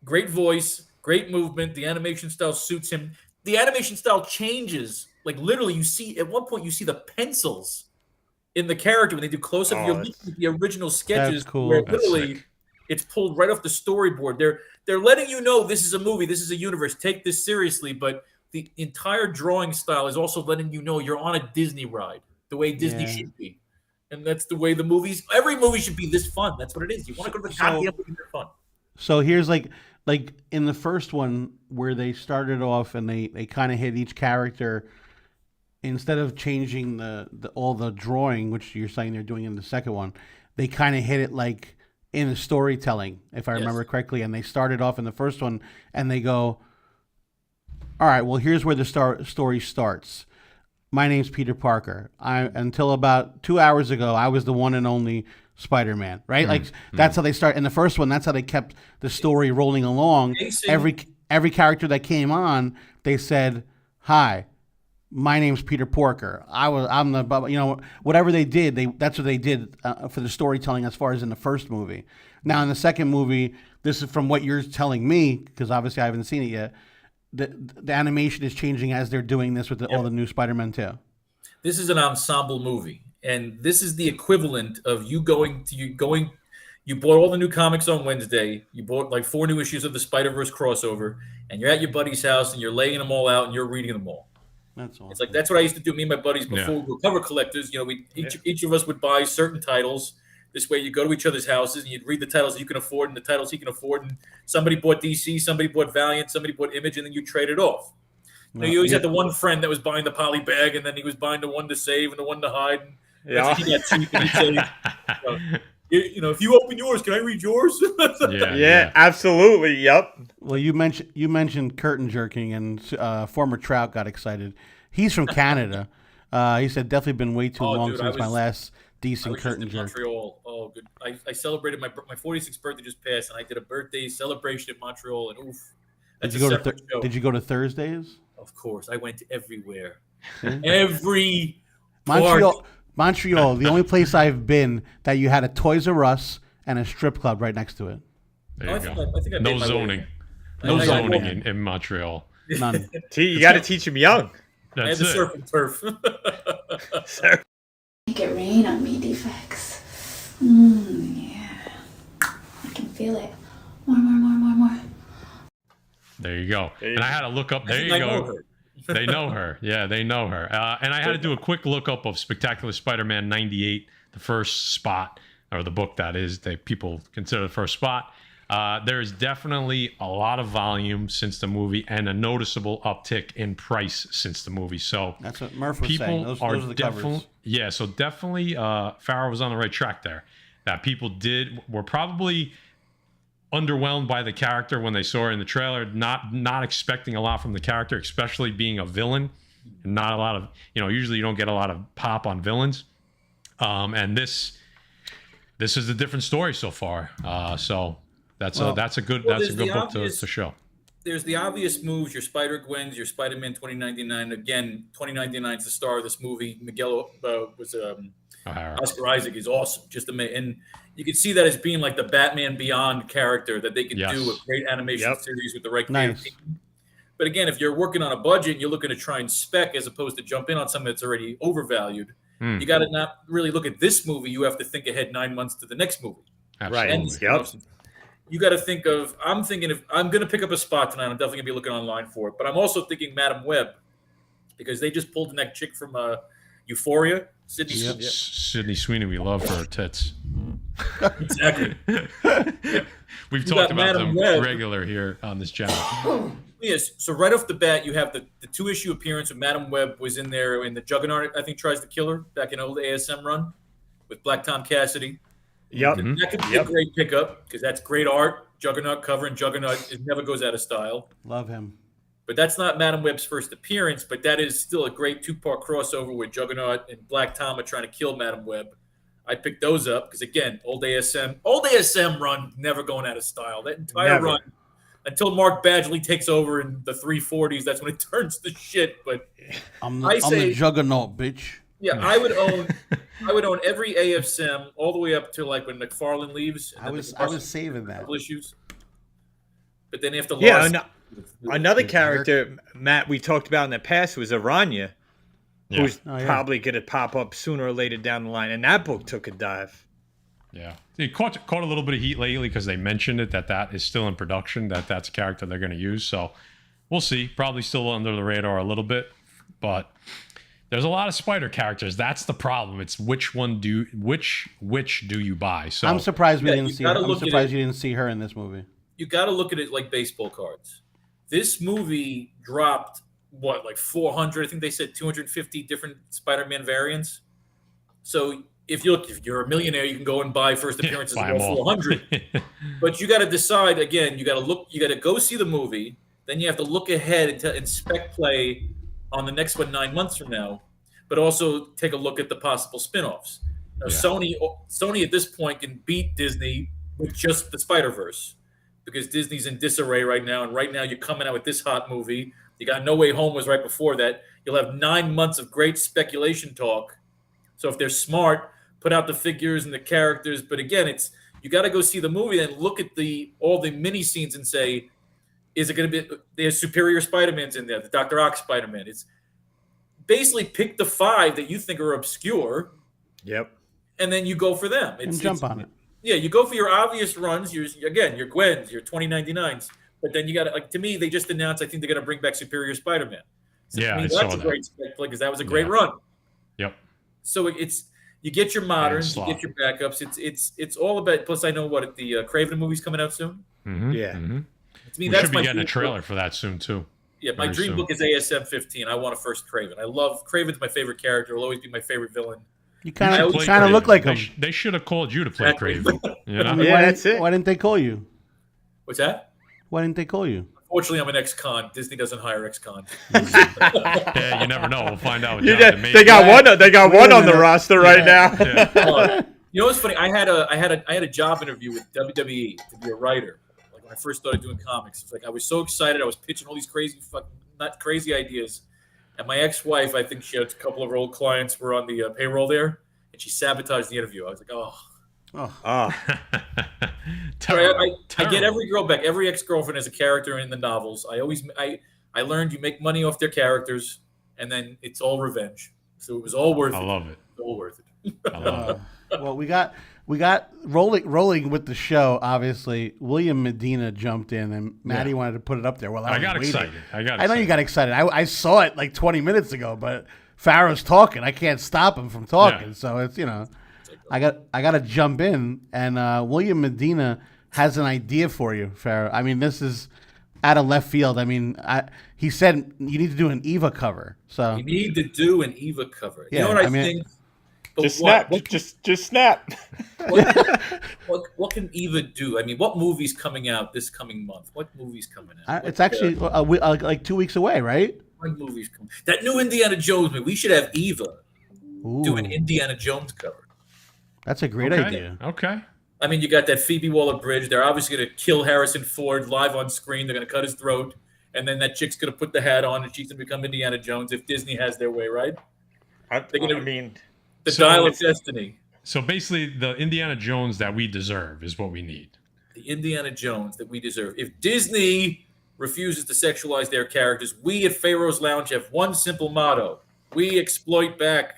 Great voice, great movement. The animation style suits him. The animation style changes. Like literally, you see at one point you see the pencils in the character when they do close up. Oh, You're looking at the original sketches That's cool. where That's literally sick. it's pulled right off the storyboard. They're letting you know this is a movie, this is a universe. Take this seriously, but the entire drawing style is also letting you know you're on a Disney ride, the way Disney Yeah. should be. And that's the way the movies. Every movie should be this fun. That's what it is. You want to go to the goddamn movie and have fun. So here's like in the first one where they started off and they kind of hit each character instead of changing all the drawing, which you're saying they're doing in the second one, they kind of hit it like in the storytelling, if I remember correctly. And they started off in the first one and they go, all right, well, here's where the story starts. My name's Peter Parker. Until about 2 hours ago, I was the one and only Spider-Man, right? Like that's how they start. In the first one, that's how they kept the story rolling along. Every character that came on, they said, "Hi, my name's Peter Parker. I'm the whatever they did. That's what they did for the storytelling as far as in the first movie. Now in the second movie, this is from what you're telling me because obviously I haven't seen it yet. The animation is changing as they're doing this with all the new Spider-Man too. This is an ensemble movie, and this is the equivalent of you going. You bought all the new comics on Wednesday. You bought like 4 new issues of the Spider-Verse crossover, and you're at your buddy's house and you're laying them all out and you're reading them all. That's awesome. It's like that's what I used to do. Me and my buddies before we were cover collectors. You know, each of us would buy certain titles. This way, you go to each other's houses and you'd read the titles you can afford and the titles he can afford. And somebody bought DC, somebody bought Valiant, somebody bought Image, and then you trade it off. You always had the one friend that was buying the poly bag, and then he was buying the one to save and the one to hide. And he got cheap and he'd say, if you open yours, can I read yours? Yeah, absolutely. Yep. Well, you mentioned curtain jerking, and former Trout got excited. He's from Canada. He said definitely been way too long since my last decent curtain jerk. Montreal. Oh, good. I celebrated my 46th birthday just passed, and I did a birthday celebration in Montreal, and oof. Did you go to Thursdays? Of course, I went everywhere. Montreal, the only place I've been that you had a Toys R Us and a strip club right next to it. There you go. I think I No made my zoning. way. No I- zoning in Montreal. None. You got to teach him young. I had That's the it. surf and turf. Make it rain on me, Defects. Yeah. I can feel it. More. There you go. And I had to look up. There you I know go. her. They know her. Yeah, they know her. And I had to do a quick lookup of Spectacular Spider-Man 98, the first spot, or the book that is, that people consider the first spot. There is definitely a lot of volume since the movie and a noticeable uptick in price since the movie. So That's what Murph was saying. Those are the covers. Yeah, so definitely Pharaoh was on the right track there. That people were probably underwhelmed by the character when they saw her in the trailer, not expecting a lot from the character, especially being a villain. Not a lot of, usually you don't get a lot of pop on villains. And this is a different story so far. So that's a good book to show. There's the obvious moves, your Spider-Gwens, your Spider-Man 2099. Again, 2099 is the star of this movie. Miguel Oscar Isaac is awesome. Just amazing. And you can see that as being like the Batman Beyond character that they could do a great animation series with the right creative team. But again, if you're working on a budget and you're looking to try and spec as opposed to jump in on something that's already overvalued, you got to not really look at this movie. You have to think ahead 9 months to the next movie. Absolutely. Right. You got to think of, I'm thinking if I'm going to pick up a spot tonight, I'm definitely going to be looking online for it. But I'm also thinking Madam Web because they just pulled in that chick from Euphoria. Sydney Sweeney, we love her tits. Exactly. We've talked about them regular here on this channel. Yes. So right off the bat, you have the 2-issue appearance of Madam Web was in there, and the Juggernaut, I think, tries to kill her back in old ASM run with Black Tom Cassidy. Yep. That could be a great pickup because that's great art. Juggernaut cover, and Juggernaut it never goes out of style. Love him. But that's not Madam Web's first appearance, but that is still a great 2-part crossover where Juggernaut and Black Tom are trying to kill Madam Web. I picked those up because, again, old ASM run never going out of style. That entire run until Mark Badgley takes over in the 340s, that's when it turns to shit. But I'm the Juggernaut, bitch. Yeah, I would own every AFSM all the way up to like when McFarlane leaves. I was saving that. Issues. But then after Yeah, Lost, another character, Matt, we talked about in the past was Aranya, Yeah. who's probably going to pop up sooner or later down the line. And that book took a dive. Yeah. It caught a little bit of heat lately because they mentioned it that is still in production, that's a character they're going to use. So we'll see. Probably still under the radar a little bit, but there's a lot of spider characters. That's the problem. It's which do you buy? So I'm surprised we didn't you see her. gotta I'm look at surprised it. you didn't see her in this movie. You got to look at it like baseball cards. This movie dropped like 400. I think they said 250 different Spider-Man variants. So if you're a millionaire, you can go and buy first appearances buy of them all all. 400. But you got to decide again. You got to go see the movie. Then you have to look ahead and spec play on the next one 9 months from now. But also take a look at the possible spin-offs. Now, Sony at this point can beat Disney with just the Spider-Verse. Because Disney's in disarray right now, and right now you're coming out with this hot movie. You got No Way Home was right before that. You'll have 9 months of great speculation talk. So if they're smart, put out the figures and the characters. But again, you got to go see the movie and look at all the mini scenes and say, is it going to be there's superior Spider-Mans in there, the Dr. Ock Spider-Man? It's basically pick the 5 that you think are obscure. Yep. And then you go for them. And jump on it. Yeah, you go for your obvious runs. Your Gwens, your 2099s. But then you got to, to me, they just announced, I think they're going to bring back Superior Spider-Man. So Yeah, to me, I that's saw a that. great spec play because that was a great run. Yep. So you get your moderns, you get your backups. It's all about. Plus, I know what the Craven movie's coming out soon. Mm-hmm. Yeah. Mm-hmm. To me, We that's should be my getting a dream trailer book. for that soon too. Yeah, my Very dream soon. book is ASM 15. I want a first Craven. I love Craven's my favorite character. Will always be my favorite villain. You kind should of play look Craven. like him. They should have called you to play Exactly. Craven. You know? Yeah, that's it. Why didn't they call you? What's that? Why didn't they call you? Fortunately, I'm an ex-con. Disney doesn't hire ex-con. Yeah, you never know. We'll find out. with You Jonathan they Majors. got one. They got Wait one a on the minute. roster right now. Yeah. You know what's funny? I had a job interview with WWE to be a writer. Like when I first started doing comics, it's like I was so excited. I was pitching all these not crazy ideas. And my ex-wife, I think she had a couple of her old clients were on the payroll there, and she sabotaged the interview. I was like, oh. Terrible. I get every girl back. Every ex-girlfriend is a character in the novels. I learned you make money off their characters, and then it's all revenge. So it was all worth it. I love it. All worth it. I love it. Well, we got rolling with the show. Obviously, William Medina jumped in, and Maddie wanted to put it up there. Well, I got was waiting. excited. I know you got excited. I saw it like 20 minutes ago, but Pharaoh's talking. I can't stop him from talking. Yeah. So it's I got to jump in, and William Medina has an idea for you, Pharaoh. I mean, this is out of left field. I mean, he said you need to do an EVA cover. So You need to do an EVA cover. Yeah, You know what I mean- think? But Just snap. Just snap. What can EVA do? I mean, what movie's coming out this coming month? What movie's coming out? it's actually like 2 weeks away, right? What movie's coming? That new Indiana Jones movie. We should have EVA do an Ooh, Indiana Jones cover. that's a great Okay. idea. Okay. I mean, you got that Phoebe Waller-Bridge. They're obviously going to kill Harrison Ford live on screen. They're going to cut his throat, and then that chick's going to put the hat on, and she's going to become Indiana Jones if Disney has their way, right? The So Dial of it's- Destiny. So basically, the Indiana Jones that we deserve is what we need. The Indiana Jones that we deserve. If Disney refuses to sexualize their characters, we at Pharaoh's Lounge have one simple motto: we exploit back.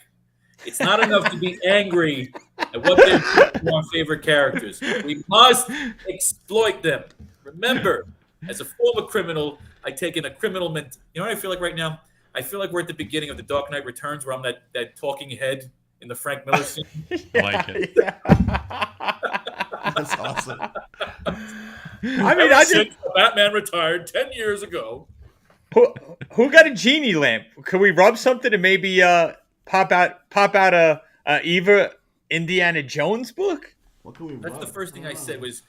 It's not enough to be angry at what they're doing to our favorite characters. We must exploit them. Remember, as a former criminal, I take in a criminal You know what I feel like right now? I feel like we're at the beginning of The Dark Knight Returns, where I'm that talking head in the Frank Miller scene. I like it. That's awesome. I mean, Since Batman retired 10 years ago. who got a genie lamp? Could we rub something and maybe pop out a EVA Indiana Jones book? What can we That's the first thing I said was,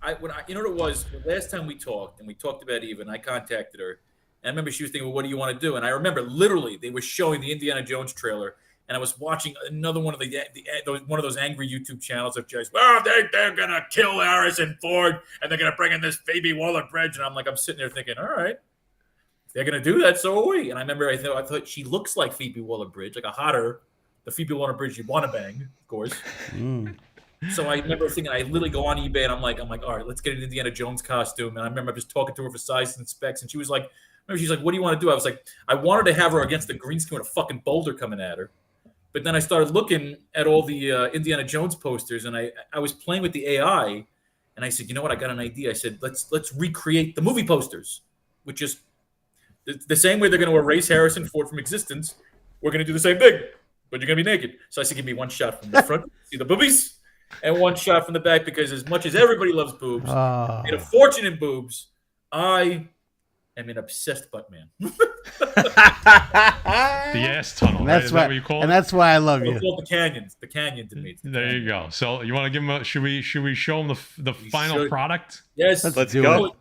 you know what it was? The last time we talked, and we talked about Eva, and I contacted her, and I remember she was thinking, well, what do you want to do? And I remember literally they were showing the Indiana Jones trailer, and I was watching another one of one of those angry YouTube channels of just, well, they're going to kill Harrison Ford, and they're going to bring in this Phoebe Waller-Bridge, and I'm sitting there thinking, all right, if they're going to do that, so are we. And I remember I thought she looks like Phoebe Waller-Bridge, like the Phoebe Waller-Bridge you want to bang, of course. So I remember thinking, I literally go on eBay and I'm like, all right, let's get an Indiana Jones costume. And I remember just talking to her for sizes and specs, and she was like, what do you want to do? I was like, I wanted to have her against the green screen with a fucking boulder coming at her. But then I started looking at all the Indiana Jones posters, and I was playing with the AI, and I said, you know what? I got an idea. I said, let's recreate the movie posters, which is the same way they're going to erase Harrison Ford from existence. We're going to do the same thing, but you're going to be naked. So I said, give me one shot from the front, see the boobies, and one shot from the back, because as much as everybody loves boobs, made a fortune in boobs, I am an obsessed butt man. The ass tunnel. And Right? that's Is why, that what you call it? and that's why I love It's you. called the canyons. The canyons in me. There you go. So you want to give them? Should we show them the final should. product? Yes. Let's Let's do go. it.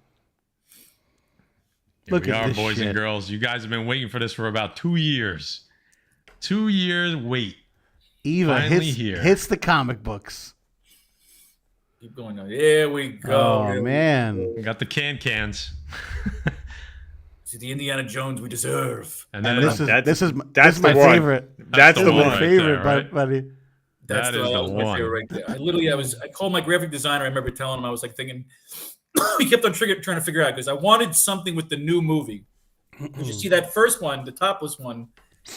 Here Look we at are, this boys shit. and girls. You guys have been waiting for this for about 2 years. 2 years wait. Eva Finally here. hits the comic books. Keep going on. There we go. Oh There we man. We got the cans. See the Indiana Jones we deserve. And then And this is That's this is my the one. favorite. That's the the one My one. right favorite, there, right? buddy. That's That is that the was my one. favorite right there. I called my graphic designer. I remember telling him, I was like thinking, he kept on trying to figure out, because I wanted something with the new movie. Because you see that first one, the topless one,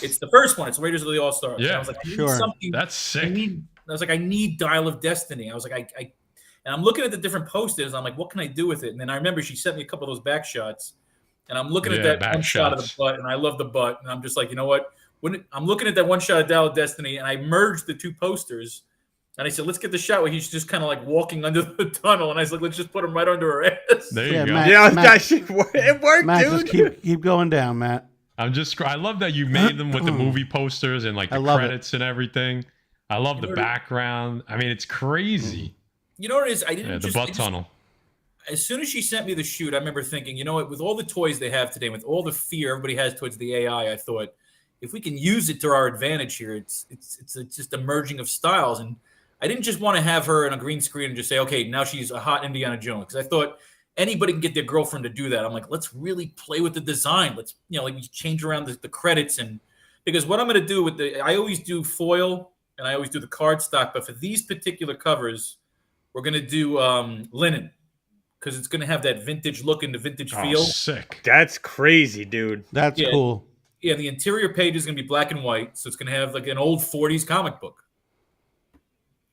it's the first one. It's Raiders of the All Stars. Yeah, I was like, I need sure. something. That's I sick. need Dial of Destiny. I was like, and I'm looking at the different posters. And I'm like, what can I do with it? And then I remember she sent me a couple of those back shots. And I'm looking at Yeah, that back one shot of the shots. butt, and I love the butt. And I'm just like, you know what? I'm looking at that one shot of Dial of Destiny, and I merged the two posters. And I said, let's get the shot where he's just kind of like walking under the tunnel. And I said, let's just put him right under her ass. There you Yeah, go. Matt. Yeah, Matt- that shit it worked, Matt, dude. just keep going down, Matt. I love that you made them with the movie posters and like I the love it. credits and everything. I love the know what- background. I mean, it's crazy. You know what it is? I didn't Yeah, the just, butt I just- tunnel. As soon as she sent me the shoot, I remember thinking, you know what? With all the toys they have today, with all the fear everybody has towards the AI, I thought, if we can use it to our advantage here, it's just a merging of styles. And I didn't just want to have her on a green screen and just say, okay, now she's a hot Indiana Jones. Because I thought anybody can get their girlfriend to do that. I'm like, let's really play with the design. Let's, like we change around the credits. And because what I'm going to do with I always do foil and I always do the card stock. But for these particular covers, we're going to do linen. Because it's going to have that vintage look and the vintage Oh, feel. sick. That's crazy, dude. That's Yeah. cool. Yeah, the interior page is going to be black and white. So it's going to have like an old 40s comic book.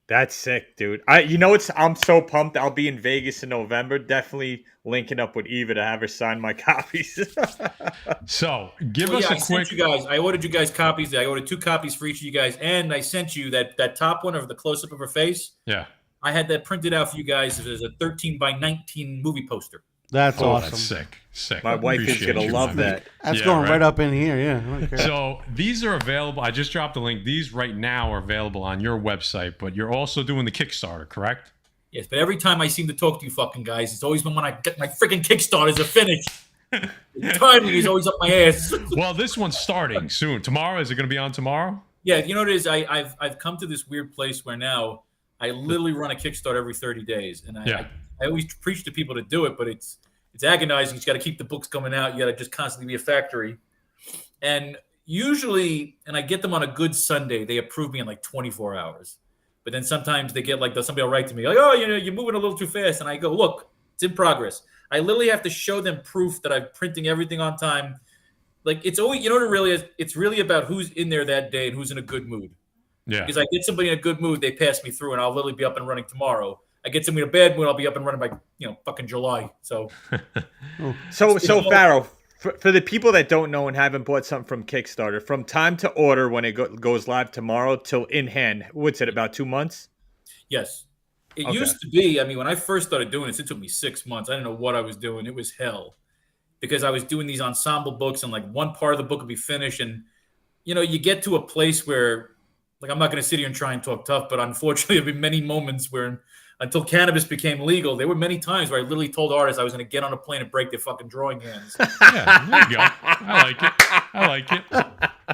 That's sick, dude. I'm so pumped. I'll be in Vegas in November. Definitely linking up with Eva to have her sign my copies. So give Well, us yeah, a quick. I ordered you guys copies. I ordered 2 copies for each of you guys. And I sent you that top one of the close-up of her face. Yeah. I had that printed out for you guys as a 13 by 19 movie poster. That's Oh, awesome. that's sick. Sick. My wife is Appreciate gonna you, love man. that. That's Yeah, going right. right up in here. Yeah. I don't care. So these are available. I just dropped the link. These right now are available on your website, but you're also doing the Kickstarter, correct? Yes, but every time I seem to talk to you fucking guys, it's always when I get my freaking Kickstarters are finished. The timing is always up my ass. Well, this one's starting soon. Tomorrow, is it going to be on tomorrow? Yeah, you know what it is? I've come to this weird place where now I literally run a Kickstarter every 30 days. And I always preach to people to do it, but it's agonizing. You got to keep the books coming out. You got to just constantly be a factory. And usually, and I get them on a good Sunday, they approve me in like 24 hours. But then sometimes they get like, somebody will write to me like, oh, you're moving a little too fast. And I go, look, it's in progress. I literally have to show them proof that I'm printing everything on time. Like it's always, you know what it really is? It's really about who's in there that day and who's in a good mood. Yeah. Because I get somebody in a good mood, they pass me through and I'll literally be up and running tomorrow. I get somebody in a bad mood, I'll be up and running by, fucking July. So So Pharaoh, for the people that don't know and haven't bought something from Kickstarter, from time to order when it goes live tomorrow till in hand, what's it, about 2 months? yes. It Okay. used to be, when I first started doing this, it took me 6 months. I didn't know what I was doing. It was hell. Because I was doing these ensemble books and like one part of the book would be finished. And, you get to a place where, like, I'm not going to sit here and try and talk tough, but unfortunately, there have been many moments where until cannabis became legal, there were many times where I literally told artists I was going to get on a plane and break their fucking drawing hands. Yeah, there you go. I like it.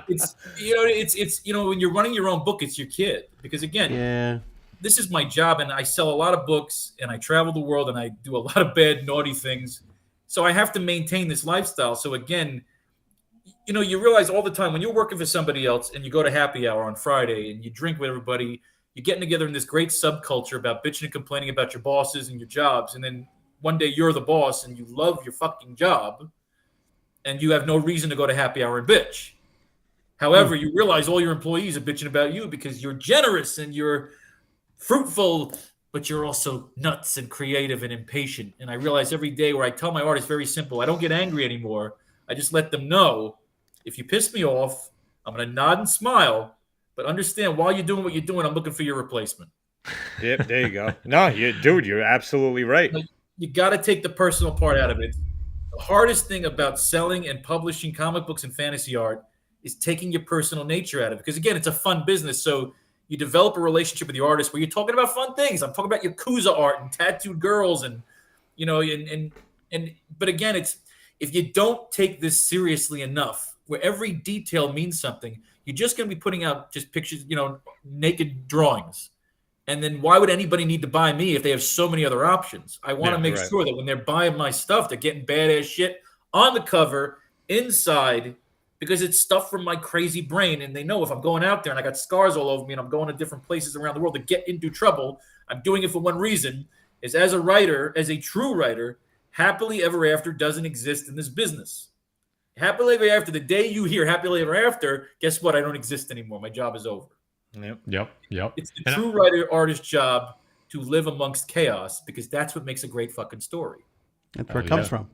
It's when you're running your own book, it's your kid. Because again, Yeah. this is my job and I sell a lot of books and I travel the world and I do a lot of bad, naughty things. So I have to maintain this lifestyle. So again, you realize all the time when you're working for somebody else and you go to happy hour on Friday and you drink with everybody, you're getting together in this great subculture about bitching and complaining about your bosses and your jobs, and then one day you're the boss and you love your fucking job, and you have no reason to go to happy hour and bitch. However, you realize all your employees are bitching about you because you're generous and you're fruitful, but you're also nuts and creative and impatient. And I realize every day where I tell my artists very simple, I don't get angry anymore. I just let them know, if you piss me off, I'm going to nod and smile, but understand while you're doing what you're doing, I'm looking for your replacement. Yep, there you go. No, dude, you're absolutely right. You got to take the personal part out of it. The hardest thing about selling and publishing comic books and fantasy art is taking your personal nature out of it. Because again, it's a fun business. So you develop a relationship with the artist where you're talking about fun things. I'm talking about Yakuza art and tattooed girls and, you know, but again, it's, if you don't take this seriously enough, where every detail means something, you're just going to be putting out just pictures, you know, naked drawings. And then why would anybody need to buy me if they have so many other options? I want to make sure that when they're buying my stuff, they're getting badass shit on the cover, inside, because it's stuff from my crazy brain. And they know if I'm going out there and I got scars all over me and I'm going to different places around the world to get into trouble, I'm doing it for one reason, is as a writer, as a true writer, happily ever after doesn't exist in this business. Happily ever after, the day you hear happily ever after, guess what? I don't exist anymore. My job is over. Yep. It's the true writer artist job to live amongst chaos, because that's what makes a great fucking story. That's where it comes from.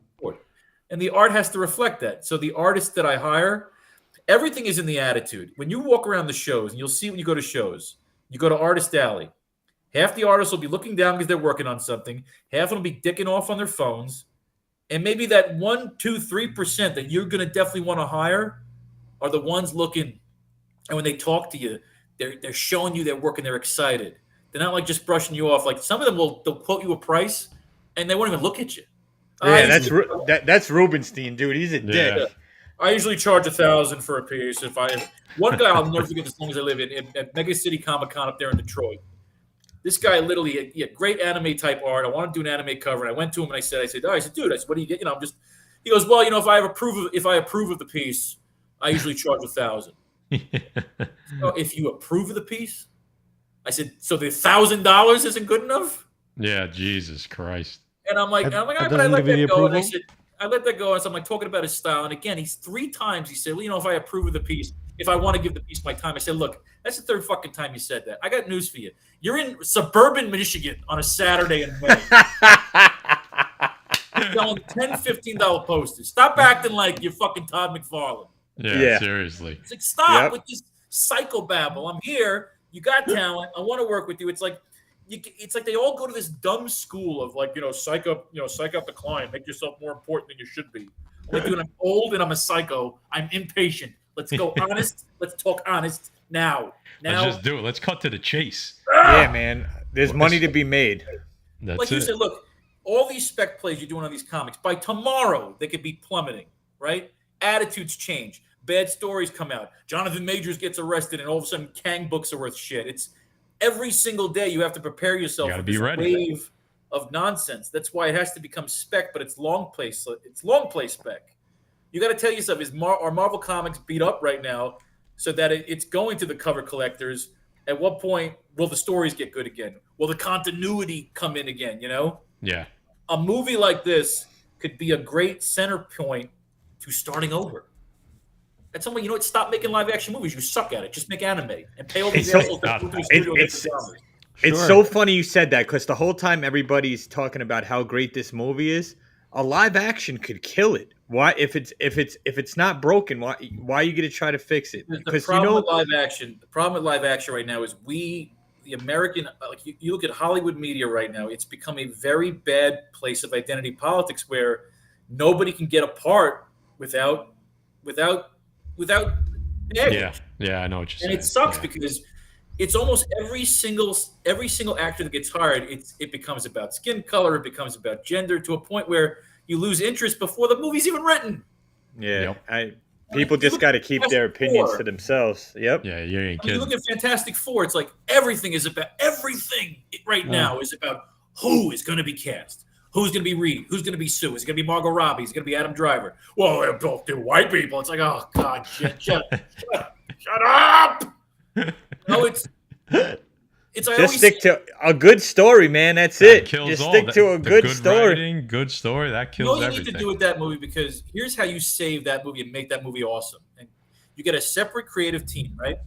And the art has to reflect that. So the artists that I hire, everything is in the attitude. When you walk around the shows, and you'll see when you go to shows, you go to Artist Alley, half the artists will be looking down because they're working on something. Half of them will be dicking off on their phones. And maybe that 1%, 2%, 3% that you're going to definitely want to hire are the ones looking. And when they talk to you, they're showing you their work and they're excited. They're not like just brushing you off. Like some of them they'll quote you a price and they won't even look at you. Yeah, that's Rubenstein, dude. He's a dick. Yeah. I usually charge $1,000 for a piece. One guy I'll never forget as long as I live at Mega City Comic Con up there in Detroit. This guy literally, he had great anime type art. I wanted to do an anime cover, and I went to him and I said, dude, what do you get? You know, he goes, well, you know, if I approve of the piece, I usually charge $1,000. So if you approve of the piece, I said, so the $1,000 isn't good enough? Yeah, Jesus Christ. And I'm like, all right, but I let that go. And I said, I let that go. And so I'm like talking about his style. And again, he's 3 times he said, well, you know, if I approve of the piece, if I want to give the piece my time, I said, look, that's the 3rd fucking time you said that. I got news for you. You're in suburban Michigan on a Saturday in May. Selling $10, $15 posters. Stop acting like you're fucking Todd McFarlane. Yeah. Seriously. It's like, stop with this psychobabble. I'm here. You got talent. I want to work with you. It's like they all go to this dumb school of like, psych out the client, make yourself more important than you should be. I'm like, dude, I'm old and I'm a psycho. I'm impatient. Let's go honest. Let's talk honest now. Let's just do it. Let's cut to the chase. Yeah, man. There's money to be made. That's like you said, look, all these spec plays you're doing on these comics, by tomorrow they could be plummeting, right? Attitudes change. Bad stories come out. Jonathan Majors gets arrested, and all of a sudden Kang books are worth shit. It's every single day you have to prepare yourself for this wave of nonsense. That's why it has to become spec, but it's long play. So it's long play spec. You got to tell yourself: are Marvel Comics beat up right now, so that it's going to the cover collectors? At what point will the stories get good again? Will the continuity come in again? You know? Yeah. A movie like this could be a great center point to starting over. At some point, stop making live action movies. You suck at it. Just make anime and pay all these assholes to go to the studio and get the dollars. It's so funny you said that, because the whole time everybody's talking about how great this movie is, a live action could kill it. Why, if it's not broken, why are you going to try to fix it? Because the problem with live action right now is the American, like you look at Hollywood media right now, it's become a very bad place of identity politics where nobody can get apart without baggage. Yeah, I know what you're saying. And it sucks because it's almost every single actor that gets hired, it becomes about skin color, it becomes about gender, to a point where you lose interest before the movie's even written. Yeah, people just got to keep their opinions to themselves. Yep. Yeah, you ain't kidding. You look at Fantastic Four, it's like everything right now is about who is going to be cast. Who's going to be Reed? Who's going to be Sue? Is it going to be Margot Robbie? Is it going to be Adam Driver? Well, they're both white people. It's like, oh, God, shut up. No, It's I Just always stick to a good story, man. That's That it. kills Just all. stick The- to a the good story. writing, good story. That you know kills what you need everything. to do with that movie, because here's how you save that movie and make that movie awesome. And you get a separate creative team, right?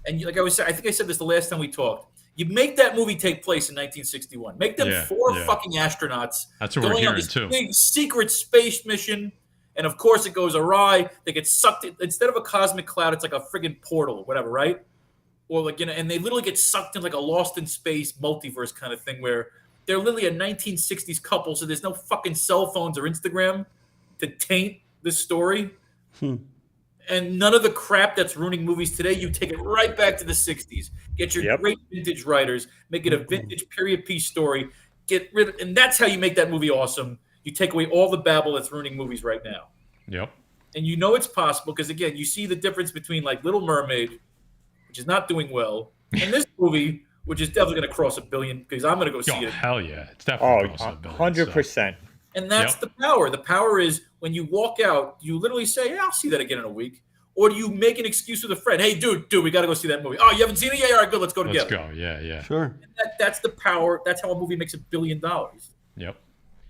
And like I was saying, I think I said this the last time we talked. You make that movie take place in 1961. Make them Yeah, 4 yeah. fucking astronauts That's what we're going on hearing this too. big secret space mission. And of course, it goes awry. They get sucked in. Instead of a cosmic cloud, it's like a friggin' portal or whatever, right? Or like, you know, and they literally get sucked in like a Lost in Space multiverse kind of thing where they're literally a 1960s couple, so there's no fucking cell phones or Instagram to taint this story. And none of the crap that's ruining movies today, you take it right back to the 60s. Get your great vintage writers, make it a vintage period piece story, get rid of, and that's how you make that movie awesome. You take away all the babble that's ruining movies right now. Yep. And you know it's possible because, again, you see the difference between like Little Mermaid, which is not doing well, and this movie, which is definitely going to cross $1 billion because I'm going to go see Oh, it. hell yeah. It's definitely Oh, crossing $1 billion, 100%. And that's the power. The power is when you walk out, you literally say, yeah, I'll see that again in a week. Or do you make an excuse with a friend? Hey, dude, we got to go see that movie. Oh, you haven't seen it yet? All right, good. Let's go Let's together. go. Yeah, yeah. Sure. That's the power. That's how a movie makes $1 billion. Yep.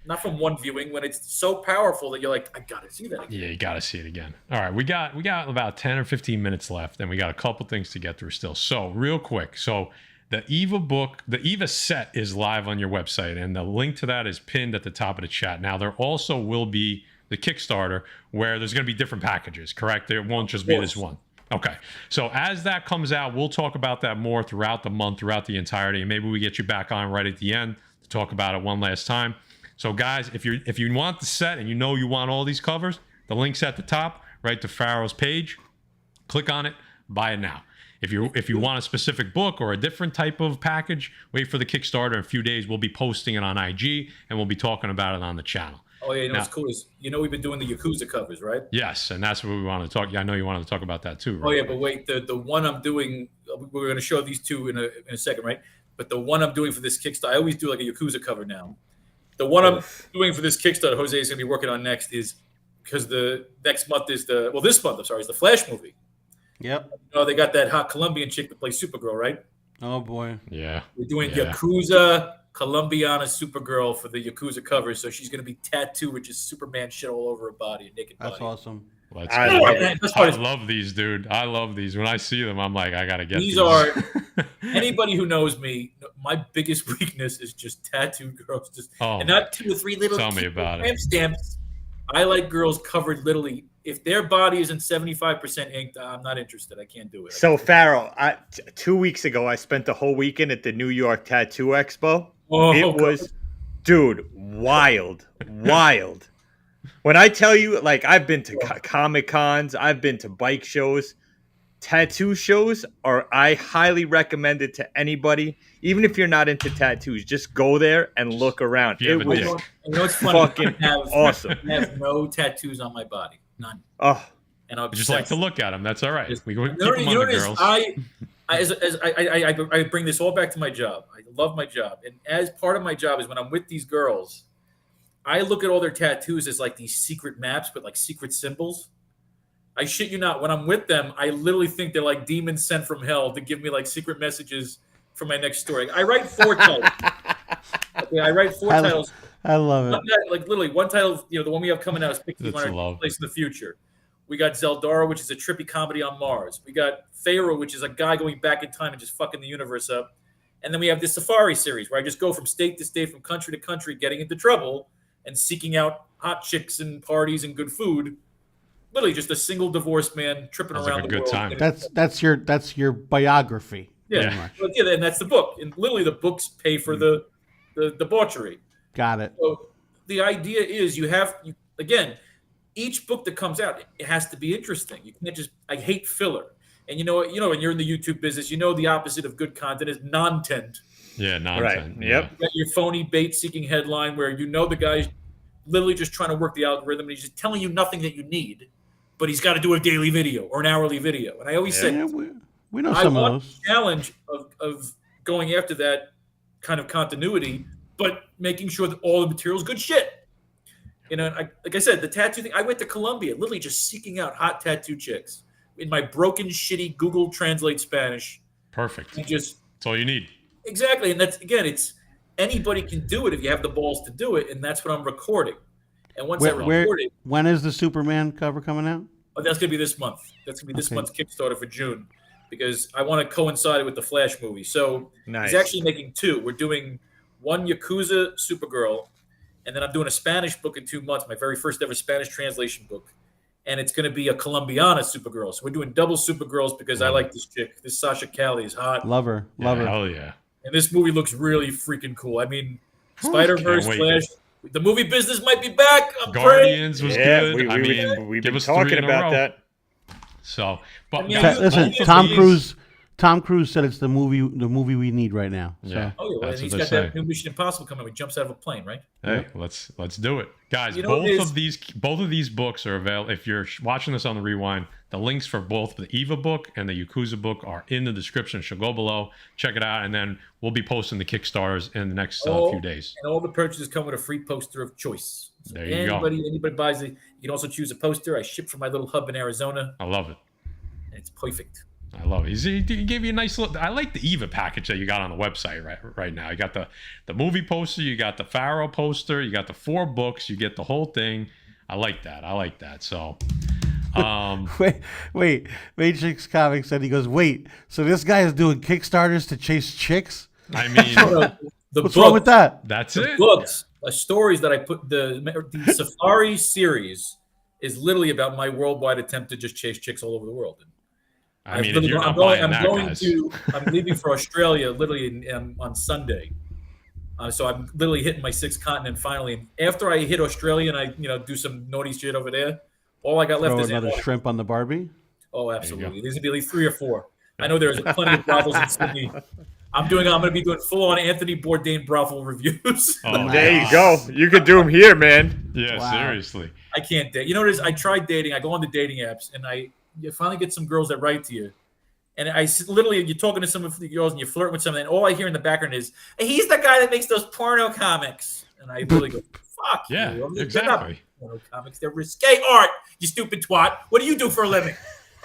Not from one viewing, when it's so powerful that you're like, I got to see that again. Yeah, you got to see it again. All right, we got about 10 or 15 minutes left, and we got a couple things to get through still. So, real quick. So, the EVA book, the EVA set is live on your website, and the link to that is pinned at the top of the chat. Now, there also will be the Kickstarter where there's going to be different packages, correct? There won't just be this one. Okay. So, as that comes out, we'll talk about that more throughout the month, throughout the entirety, and maybe we get you back on right at the end to talk about it one last time. So, guys, if you want the set and you know you want all these covers, the link's at the top, right to Pharaoh's page. Click on it, buy it now. If you want a specific book or a different type of package, wait for the Kickstarter. In a few days, we'll be posting it on IG and we'll be talking about it on the channel. Oh, yeah, you know what's cool is, we've been doing the Yakuza covers, right? Yes, and that's what we want to talk. Yeah, I know you wanted to talk about that too, right? Oh, yeah, but wait, the one I'm doing, we're going to show these two in a second, right? But the one I'm doing for this Kickstarter, I always do like a Yakuza cover now. The one I'm doing for this Kickstarter, Jose is going to be working on next, is because the next month is this month, I'm sorry, is the Flash movie. Yep. They got that hot Colombian chick that plays Supergirl, right? Oh boy. Yeah. We're doing Yakuza Colombiana Supergirl for the Yakuza cover, so she's going to be tattooed with just Superman shit all over her body, a naked body. That's awesome. I love these, dude. I love these. When I see them, I'm like, I got to get these. These are, anybody who knows me, my biggest weakness is just tattooed girls. And not 2 or 3 little tell me about it. stamps. I like girls covered literally. If their body isn't 75% inked, I'm not interested. I can't do it. So, Pharaoh, 2 weeks ago, I spent the whole weekend at the New York Tattoo Expo. It was, dude, wild. When I tell you, like, I've been to Comic Cons, I've been to bike shows, tattoo shows, I highly recommend it to anybody, even if you're not into tattoos. Just go there and look around. It was it's funny. fucking awesome. I have no tattoos on my body, none. Oh, and I just like to look at them. That's all right. We keep them them on the girls. I bring this all back to my job. I love my job, and as part of my job is when I'm with these girls, I look at all their tattoos as like these secret maps, but like secret symbols. I shit you not. When I'm with them, I literally think they're like demons sent from hell to give me like secret messages for my next story. I write 4 titles. Okay, I write 4 titles. I love it. Like literally, one title, the one we have coming out is Pick Place in the Future. We got Zeldara, which is a trippy comedy on Mars. We got Pharaoh, which is a guy going back in time and just fucking the universe up. And then we have the Safari series, where I just go from state to state, from country to country, getting into trouble and seeking out hot chicks and parties and good food. Literally just a single divorced man tripping around the world. Time. That's your biography. Yeah. And that's the book. And literally the books pay for the debauchery. Got it. So the idea is again, each book that comes out, it has to be interesting. You can't I hate filler. And when you're in the YouTube business, the opposite of good content is non-tent. Yeah, non-tent. Right. Yep. You got your phony bait-seeking headline where the guy's literally just trying to work the algorithm and he's just telling you nothing that you need, but he's got to do a daily video or an hourly video. And I always said, we know some of those. The challenge of going after that kind of continuity, but making sure that all the material is good shit. Like I said, the tattoo thing, I went to Colombia, literally just seeking out hot tattoo chicks in my broken, shitty Google Translate Spanish. Perfect. And just, that's all you need. Exactly, and that's again, it's anybody can do it if you have the balls to do it, and that's what I'm recording. And once I record it, when is the Superman cover coming out? oh, that's gonna be this month. That's gonna be this month's Kickstarter for June, because I want to coincide it with the Flash movie. So Nice. he's actually making two. We're doing one Yakuza Supergirl, and then I'm doing a Spanish book in 2 months, my very first ever Spanish translation book. And it's going to be a Colombiana Supergirl. So we're doing double Supergirls because I like this chick. This Sasha Cali is hot. Love her. Hell yeah. And this movie looks really freaking cool. I mean, Spider-Verse, Can't Flash, the movie business might be back. I'm Guardians was Yeah, good. we've give been us talking 3 in a about row. that. So, but I mean, guys, Listen, both of Tom Cruise said it's the movie we need right now. So. Yeah. Oh, yeah, well, That's and he's what got they that say. new Mission Impossible coming. He jumps out of a plane, right? Hey, let's do it, guys. You know what it both is? of these books are available. If you're watching this on the rewind, the links for both the EVA book and the Yakuza book are in the description. So go below, check it out, and then we'll be posting the Kickstarters in the next few days. And all the purchases come with a free poster of choice. So There you go. anybody buys it, you can also choose a poster. I ship from my little hub in Arizona, I love it. and it's perfect. I love it. He gave you a nice look. I like the EVA package that you got on the website right now. You got the movie poster, you got the Pharaoh poster, you got the 4 books, you get the whole thing. I like that. So, Wait. Matrix Comics said, he goes, wait, so this guy is doing Kickstarters to chase chicks? I mean, The What's wrong with that? that's The it. books, the stories that I put, the Safari series is literally about my worldwide attempt to just chase chicks all over the world. I mean, if you're not buying that, guys. I'm leaving for Australia literally on Sunday. So I'm literally hitting my 6th continent finally. And after I hit Australia and I do some naughty shit over there, all I got left Throw is another shrimp on the Barbie? Oh, absolutely. There's gonna be like 3 or 4. I know there's plenty of brothels in Sydney. I'm gonna be doing full on Anthony Bourdain brothel reviews. Oh, There you go. You could do them here, man. yeah, Wow. seriously. I can't date. You know what it is? I tried dating. I go on the dating apps, and you finally get some girls that write to you. And literally, you're talking to some of the girls, and you flirt with some, and all I hear in the background is, "He's the guy that makes those porno comics." And I literally go, "Fuck Yeah, you! They're not exactly. porno comics. They're risque art. You stupid twat. What do you do for a living?"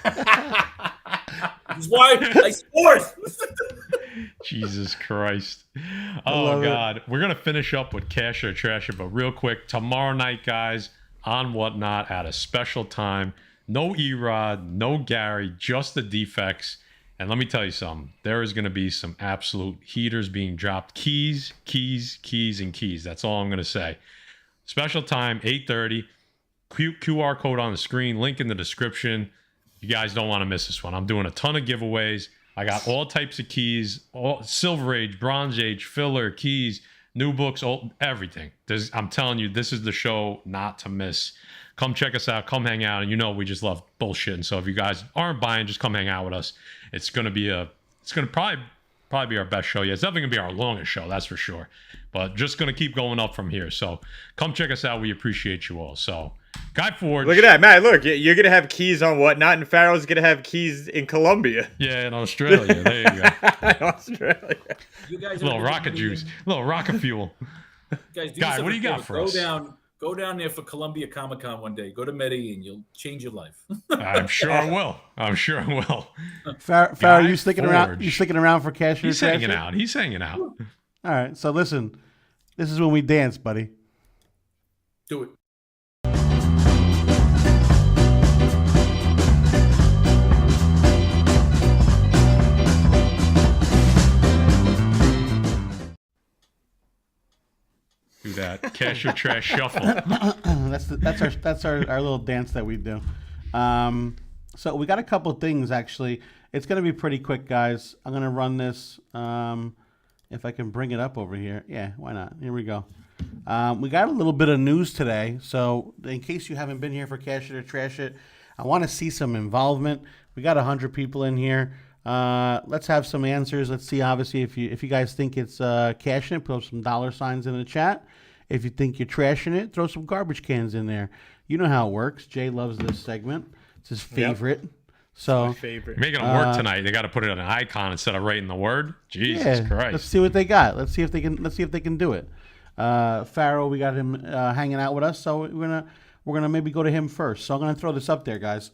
That's why I sport. Jesus Christ. love Oh, it. God. We're going to finish up with Cash or Trash It, but real quick, tomorrow night, guys, on Whatnot at a special time. No Erod, no Gary, just the Defects. And let me tell you something. There is going to be some absolute heaters being dropped. Keys, and keys. That's all I'm going to say. Special time, 8:30. QR code on the screen, link in the description. You guys don't want to miss this one. I'm doing a ton of giveaways. I got all types of keys, all Silver Age, Bronze Age, filler, keys, new books, everything. I'm telling you, this is the show not to miss. Come check us out. Come hang out. And we just love bullshit. And so if you guys aren't buying, just come hang out with us. It's going to probably be our best show yet. It's definitely going to be our longest show, that's for sure. But just going to keep going up from here. So come check us out. We appreciate you all. So Guy Forge. Look at that, Matt. Look, you're gonna have keys on Whatnot, and Pharaoh's gonna have keys in Colombia. Yeah, in Australia. There you go. In Australia. You guys A little rocket juice. A little rocket fuel. Guys, Guy, what do you got for us? Go down there for Columbia Comic Con one day. Go to Medellin. You'll change your life. I'm sure I will. Farrah, you sticking around? Forge. You sticking around for Cash or He's Trash hanging It? out. He's hanging out. All right. So listen, this is when we dance, buddy. Do it. Do that. Cash or Trash shuffle. That's our little dance that we do. So we got a couple things actually. It's gonna be pretty quick, guys. I'm gonna run this. If I can bring it up over here, yeah, why not? Here we go. We got a little bit of news today. So in case you haven't been here for Cash It or Trash It, I want to see some involvement. We got 100 people in here. Let's have some answers. Let's see. Obviously, if you guys think it's cashing it, put some $signs in the chat. If you think you're trashing it, throw some garbage cans in there. You know how it works. Jay loves this segment. It's his favorite. So My favorite. Making them work tonight. They got to put it on an icon instead of writing the word. Jesus Christ. let's see what they got. Let's see if they can do it. Pharaoh, we got him hanging out with us, so we're gonna maybe go to him first. So I'm gonna throw this up there, guys.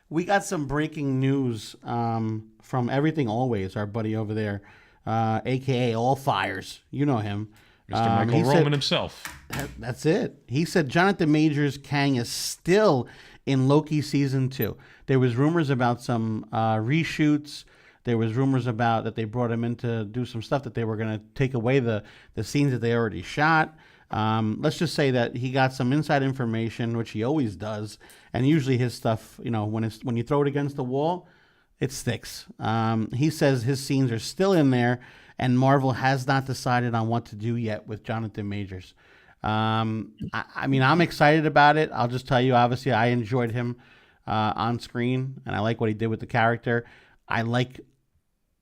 We got some breaking news from Everything Always, our buddy over there. a.k.a. All Fires. You know him. Mr. Michael he Roman said- himself. That's it. He said Jonathan Majors Kang is still in Loki season 2. There was rumors about some reshoots. There was rumors about that they brought him in to do some stuff that they were going to take away the scenes that they already shot. Let's just say that he got some inside information, which he always does. And usually his stuff, when you throw it against the wall, it sticks. He says his scenes are still in there, and Marvel has not decided on what to do yet with Jonathan Majors. I mean, I'm excited about it. I'll just tell you, obviously, I enjoyed him on screen, and I like what he did with the character. I like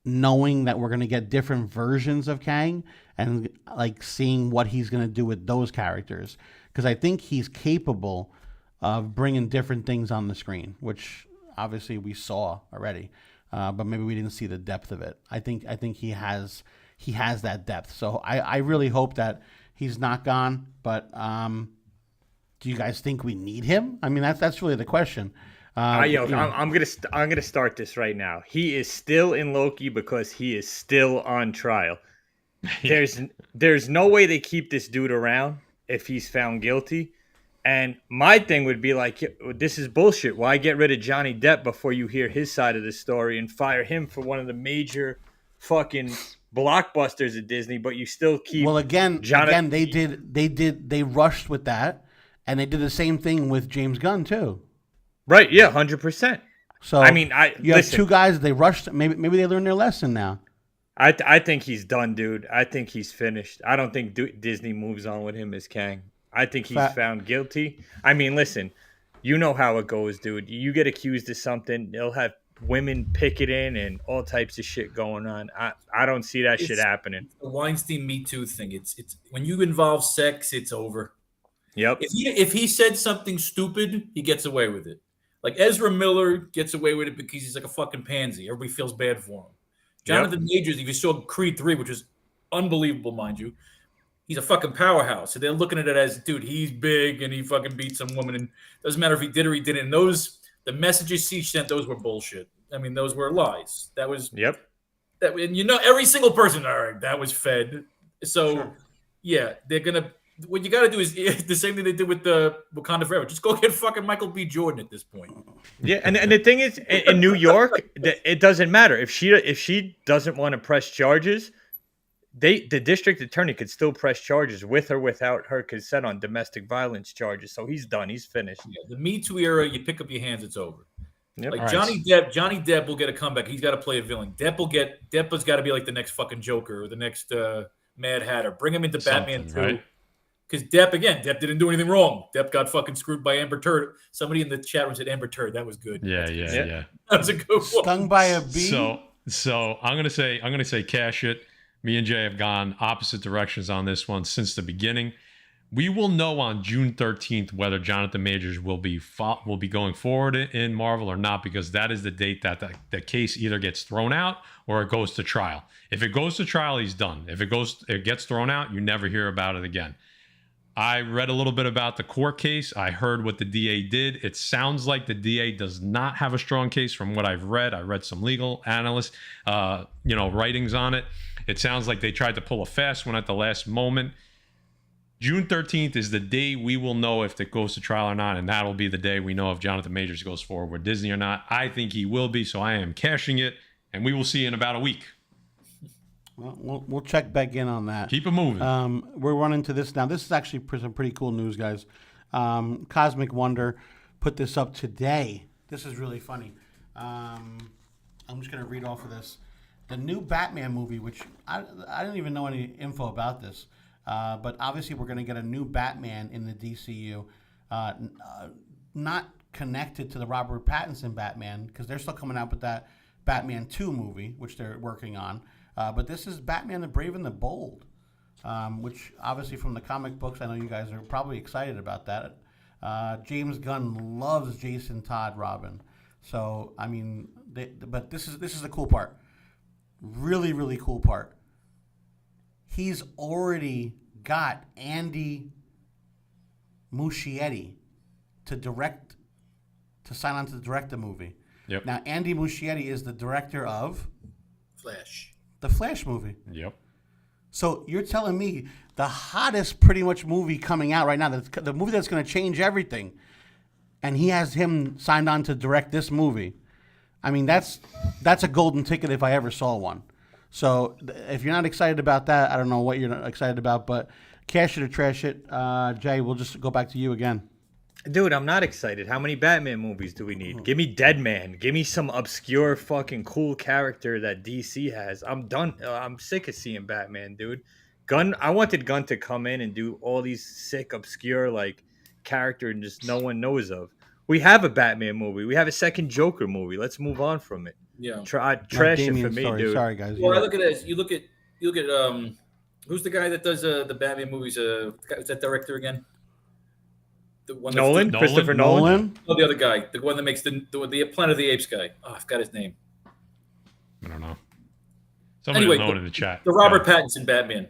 knowing that we're going to get different versions of Kang and like seeing what he's going to do with those characters, because I think he's capable of bringing different things on the screen, which obviously we saw already, but maybe we didn't see the depth of it. I think he has that depth. So I really hope that he's not gone. But do you guys think we need him? I mean, that's really the question. I'm gonna start this right now. He is still in Loki because he is still on trial. There's no way they keep this dude around if he's found guilty. And my thing would be like, this is bullshit. Why get rid of Johnny Depp before you hear his side of the story and fire him for one of the major fucking blockbusters at Disney, but you still keep they rushed with that, and they did the same thing with James Gunn too. Right, yeah, 100%. So I mean, you have two guys. They rushed. Maybe they learned their lesson now. I think he's done, dude. I think he's finished. I don't think Disney moves on with him as Kang. I think he's found guilty. I mean, listen, you know how it goes, dude. You get accused of something, they'll have women picketing and all types of shit going on. I don't see that shit happening. The Weinstein Me Too thing. It's when you involve sex, it's over. Yep. If he said something stupid, he gets away with it. Like Ezra Miller gets away with it because he's like a fucking pansy. Everybody feels bad for him. Jonathan Majors, if you saw Creed 3, which is unbelievable, mind you, he's a fucking powerhouse. So they're looking at it as, dude, he's big and he fucking beat some woman. And it doesn't matter if he did or he didn't. And the messages he sent, those were bullshit. I mean, those were lies. That was and every single person, all right, that was fed. So they're gonna. What you got to do is the same thing they did with the Wakanda Forever. Just go get fucking Michael B. Jordan at this point. Yeah, and the thing is, in New York, it doesn't matter if she doesn't want to press charges. The district attorney could still press charges with or without her consent on domestic violence charges. So he's done. He's finished. Yeah, the Me Too era, you pick up your hands, it's over. Yep. Like Johnny Depp will get a comeback. He's got to play a villain. Depp has got to be like the next fucking Joker or the next Mad Hatter. Bring him into Batman 2. Right? Because Depp didn't do anything wrong. Depp got fucking screwed by Amber Turd. Somebody in the chat room said Amber Turd. That was good. Yeah. That was a good one. Stung by a bee. So I'm gonna say cash it. Me and Jay have gone opposite directions on this one since the beginning. We will know on June 13th whether Jonathan Majors will be going forward in Marvel or not, because that is the date that the case either gets thrown out or it goes to trial. If it goes to trial, he's done. If it gets thrown out, you never hear about it again. I read a little bit about the court case. I heard what the DA did. It sounds like the DA does not have a strong case from what I've read. I read some legal analysts, writings on it. It sounds like they tried to pull a fast one at the last moment. June 13th is the day we will know if it goes to trial or not, and that'll be the day we know if Jonathan Majors goes forward with Disney or not. I think he will be, so I am cashing it, and we will see in about a week. Well, we'll check back in on that. Keep it moving. We're running to this now. This is actually some pretty cool news, guys. Cosmic Wonder put this up today. This is really funny. I'm just going to read off of this. The new Batman movie, which I didn't even know any info about this, but obviously we're going to get a new Batman in the DCU, not connected to the Robert Pattinson Batman, because they're still coming out with that Batman 2 movie, which they're working on. But this is Batman the Brave and the Bold, which obviously from the comic books, I know you guys are probably excited about that. James Gunn loves Jason Todd Robin. So, I mean, but this is the cool part. Really, really cool part. He's already got Andy Muschietti to sign on to direct the movie. Yep. Now, Andy Muschietti is the director of Flash. The Flash movie. Yep. So you're telling me the hottest pretty much movie coming out right now, the movie that's going to change everything, and he has him signed on to direct this movie. I mean, that's a golden ticket if I ever saw one. So if you're not excited about that, I don't know what you're not excited about, but cash it or trash it. Jay, we'll just go back to you again. Dude, I'm not excited. How many Batman movies do we need? Give me Deadman. Give me some obscure fucking cool character that DC has. I'm done. I'm sick of seeing Batman, dude. Gunn, I wanted Gunn to come in and do all these sick, obscure, like, character and just no one knows of. We have a Batman movie. We have a second Joker movie. Let's move on from it. Yeah. Trash it for me, dude. Sorry, guys. Well, I look at this. You look at who's the guy that does the Batman movies? Is that director again? The one Nolan? Christopher Nolan? Oh, the other guy, the one that makes the Planet of the Apes guy. Oh, I've got his name. I don't know. Somebody Anyway, know it in the chat. The Robert Pattinson Batman.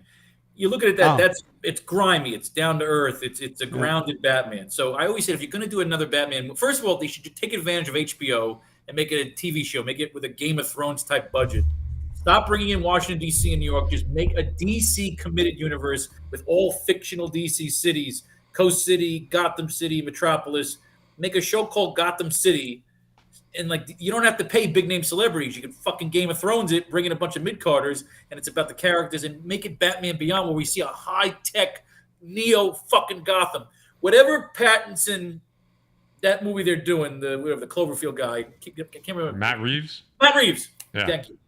You look at it, Oh. it's grimy, it's down to earth, it's a grounded Batman. So I always say, if you're going to do another Batman, first of all, they should take advantage of HBO and make it a TV show, make it with a Game of Thrones type budget. Stop bringing in Washington, D.C. and New York. Just make a D.C. committed universe with all fictional D.C. cities, Coast City, Gotham City, Metropolis. Make a show called Gotham City. And, like, you don't have to pay big name celebrities. You can fucking Game of Thrones it, bring in a bunch of mid-carders, and it's about the characters, and make it Batman Beyond, where we see a high-tech Neo fucking Gotham. Whatever Pattinson, that movie they're doing, the Cloverfield guy, I can't remember. Matt Reeves? Matt Reeves. Yeah. Thank you.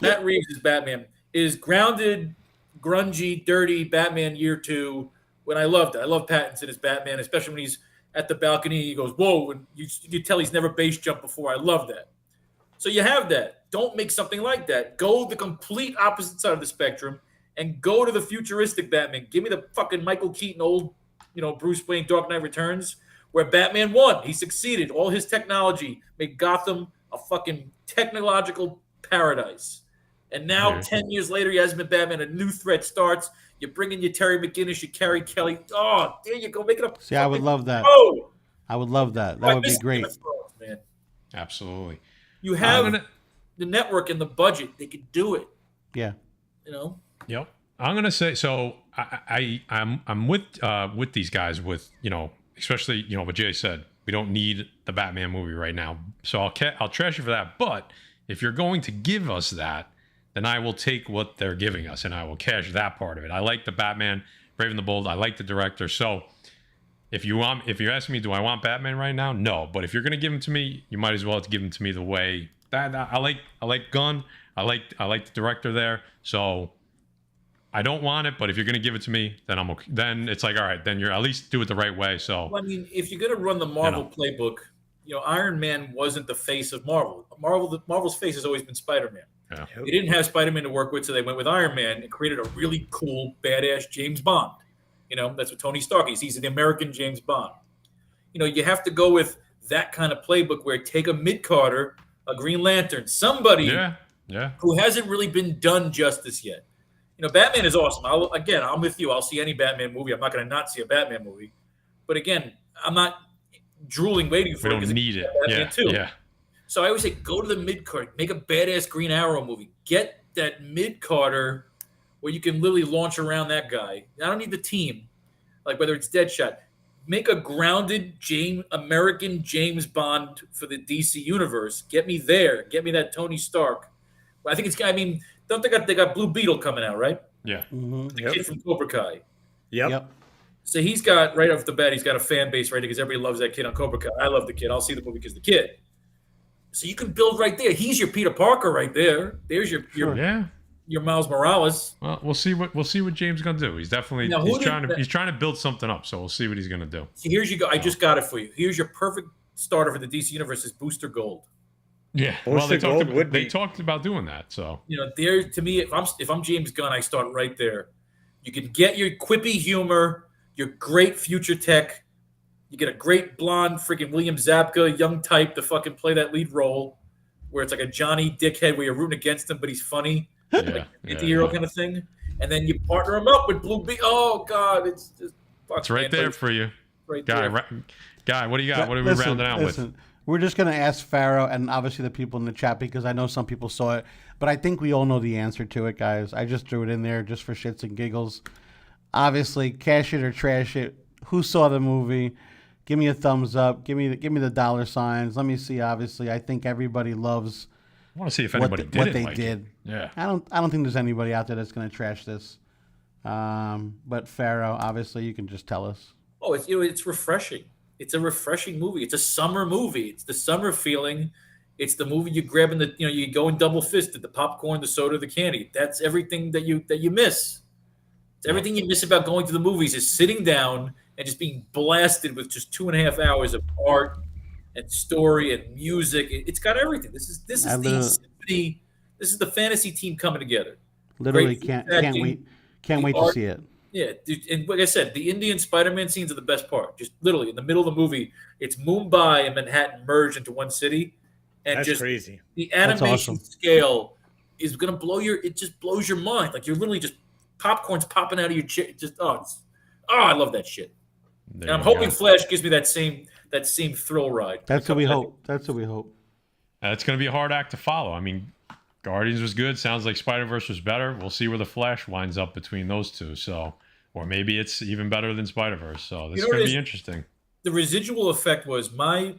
Matt Reeves is Batman. Is grounded, grungy, dirty Batman year 2. When I loved it. I love Pattinson as Batman, especially when he's at the balcony. He goes, whoa, and you tell he's never base jumped before. I love that. So you have that. Don't make something like that. Go the complete opposite side of the spectrum and go to the futuristic Batman. Give me the fucking Michael Keaton old, Bruce Wayne Dark Knight Returns, where Batman won. He succeeded. All his technology made Gotham a fucking technological paradise. And now, 10 years later, he hasn't been Batman. A new threat starts. You bring in your Terry McGinnis, your Carrie Kelly. Oh, there you go. Make it up. See, I would love that. Oh, I would love that. That would be great. Man. Absolutely. You have the network and the budget. They could do it. Yeah. Yep. I'm gonna say so. I'm with these guys. With especially what Jay said. We don't need the Batman movie right now. So I'll trash you for that. But if you're going to give us that, then I will take what they're giving us and I will cash that part of it. I like the Batman, Brave and the Bold. I like the director. So if you ask me, do I want Batman right now? No. But if you're gonna give him to me, you might as well give him to me the way that I like Gunn. I like the director there. So I don't want it, but if you're gonna give it to me, then I'm okay. Then it's like, all right, then you're at least do it the right way. So well, I mean, if you're gonna run the Marvel playbook, Iron Man wasn't the face of Marvel. Marvel's face has always been Spider-Man. yeah. They didn't have Spider-Man to work with, so they went with Iron Man and created a really cool, badass James Bond. That's what Tony Stark is. He's an American James Bond. You have to go with that kind of playbook where take a mid-carder, a Green Lantern, somebody who hasn't really been done justice yet. Batman is awesome. I'm with you. I'll see any Batman movie. I'm not going to not see a Batman movie. But again, I'm not drooling waiting for We it. don't need it. Batman too. Yeah. So I always say, go to the mid-card. Make a badass Green Arrow movie. Get that mid-carder where you can literally launch around that guy. I don't need the team. Like whether it's Deadshot. Make a grounded American James Bond for the DC universe. Get me there. Get me that Tony Stark. I think don't they got Blue Beetle coming out, right? Yeah. Mm-hmm. The kid from Cobra Kai. Yep. So he's got, right off the bat, he's got a fan base right because everybody loves that kid on Cobra Kai. I love the kid. I'll see the movie because the kid. So you can build right there. He's your Peter Parker right there. There's your Miles Morales. Well, we'll see what James is gonna do. He's definitely he's trying to build something up. So we'll see what he's gonna do. So here you go. I just got it for you. Here's your perfect starter for the DC universe is Booster Gold. Yeah. Well, they talked about doing that. So there to me, if I'm James Gunn, I start right there. You can get your quippy humor, your great future tech. You get a great blonde freaking William Zabka, young type to fucking play that lead role, where it's like a Johnny dickhead where you're rooting against him, but he's funny, anti-hero kind of thing. And then you partner him up with Blue Bee. Oh God, it's just it's right there for you, right guy. there. Guy, what do you got? What are we rounding out with? We're just gonna ask Pharaoh and obviously the people in the chat because I know some people saw it, but I think we all know the answer to it, guys. I just threw it in there just for shits and giggles. Obviously, cash it or trash it. Who saw the movie? Give me a thumbs up. Give me the dollar signs. Let me see. Obviously, I think everybody loves. I want to see if what anybody they like did. it. Yeah. I don't think there's anybody out there that's gonna trash this. But Pharaoh, obviously, you can just tell us. Oh, it's refreshing. It's a refreshing movie. It's a summer movie. It's the summer feeling. It's the movie you grab in you go in double fisted, the popcorn, the soda, the candy. That's everything that you miss. It's everything you miss about going to the movies is sitting down and just being blasted with just 2.5 hours of art and story and music. It's got everything. This is the symphony. This is the fantasy team coming together. Literally Great can't wait to see it. Yeah, dude, and like I said, the Indian Spider-Man scenes are the best part. Just literally in the middle of the movie, it's Mumbai and Manhattan merged into one city, and That's just crazy. The animation awesome. scale is gonna it just blows your mind. Like you're literally just popcorn's popping out of your chair. Just I love that shit. And I'm hoping Flash gives me that same thrill ride. That's what we hope. That's what we hope. It's going to be a hard act to follow. I mean, Guardians was good. Sounds like Spider-Verse was better. We'll see where the Flash winds up between those two. So, or maybe it's even better than Spider-Verse. So this is going to be interesting. The residual effect was I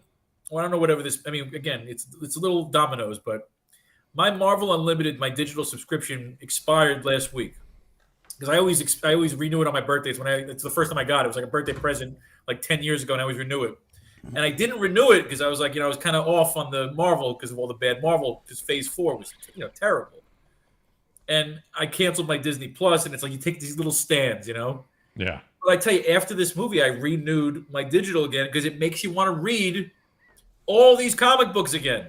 don't know whatever this. I mean, again, it's a little dominoes, but my Marvel Unlimited, my digital subscription expired last week because I always renew it on my birthdays. It's the first time I got it. It was like a birthday present like 10 years ago, and I always renew it. And I didn't renew it because I was like, I was kind of off on the Marvel because of all the bad Marvel, because Phase 4 was, terrible. And I canceled my Disney Plus, and it's like you take these little stands, Yeah. But I tell you, after this movie, I renewed my digital again because it makes you want to read all these comic books again.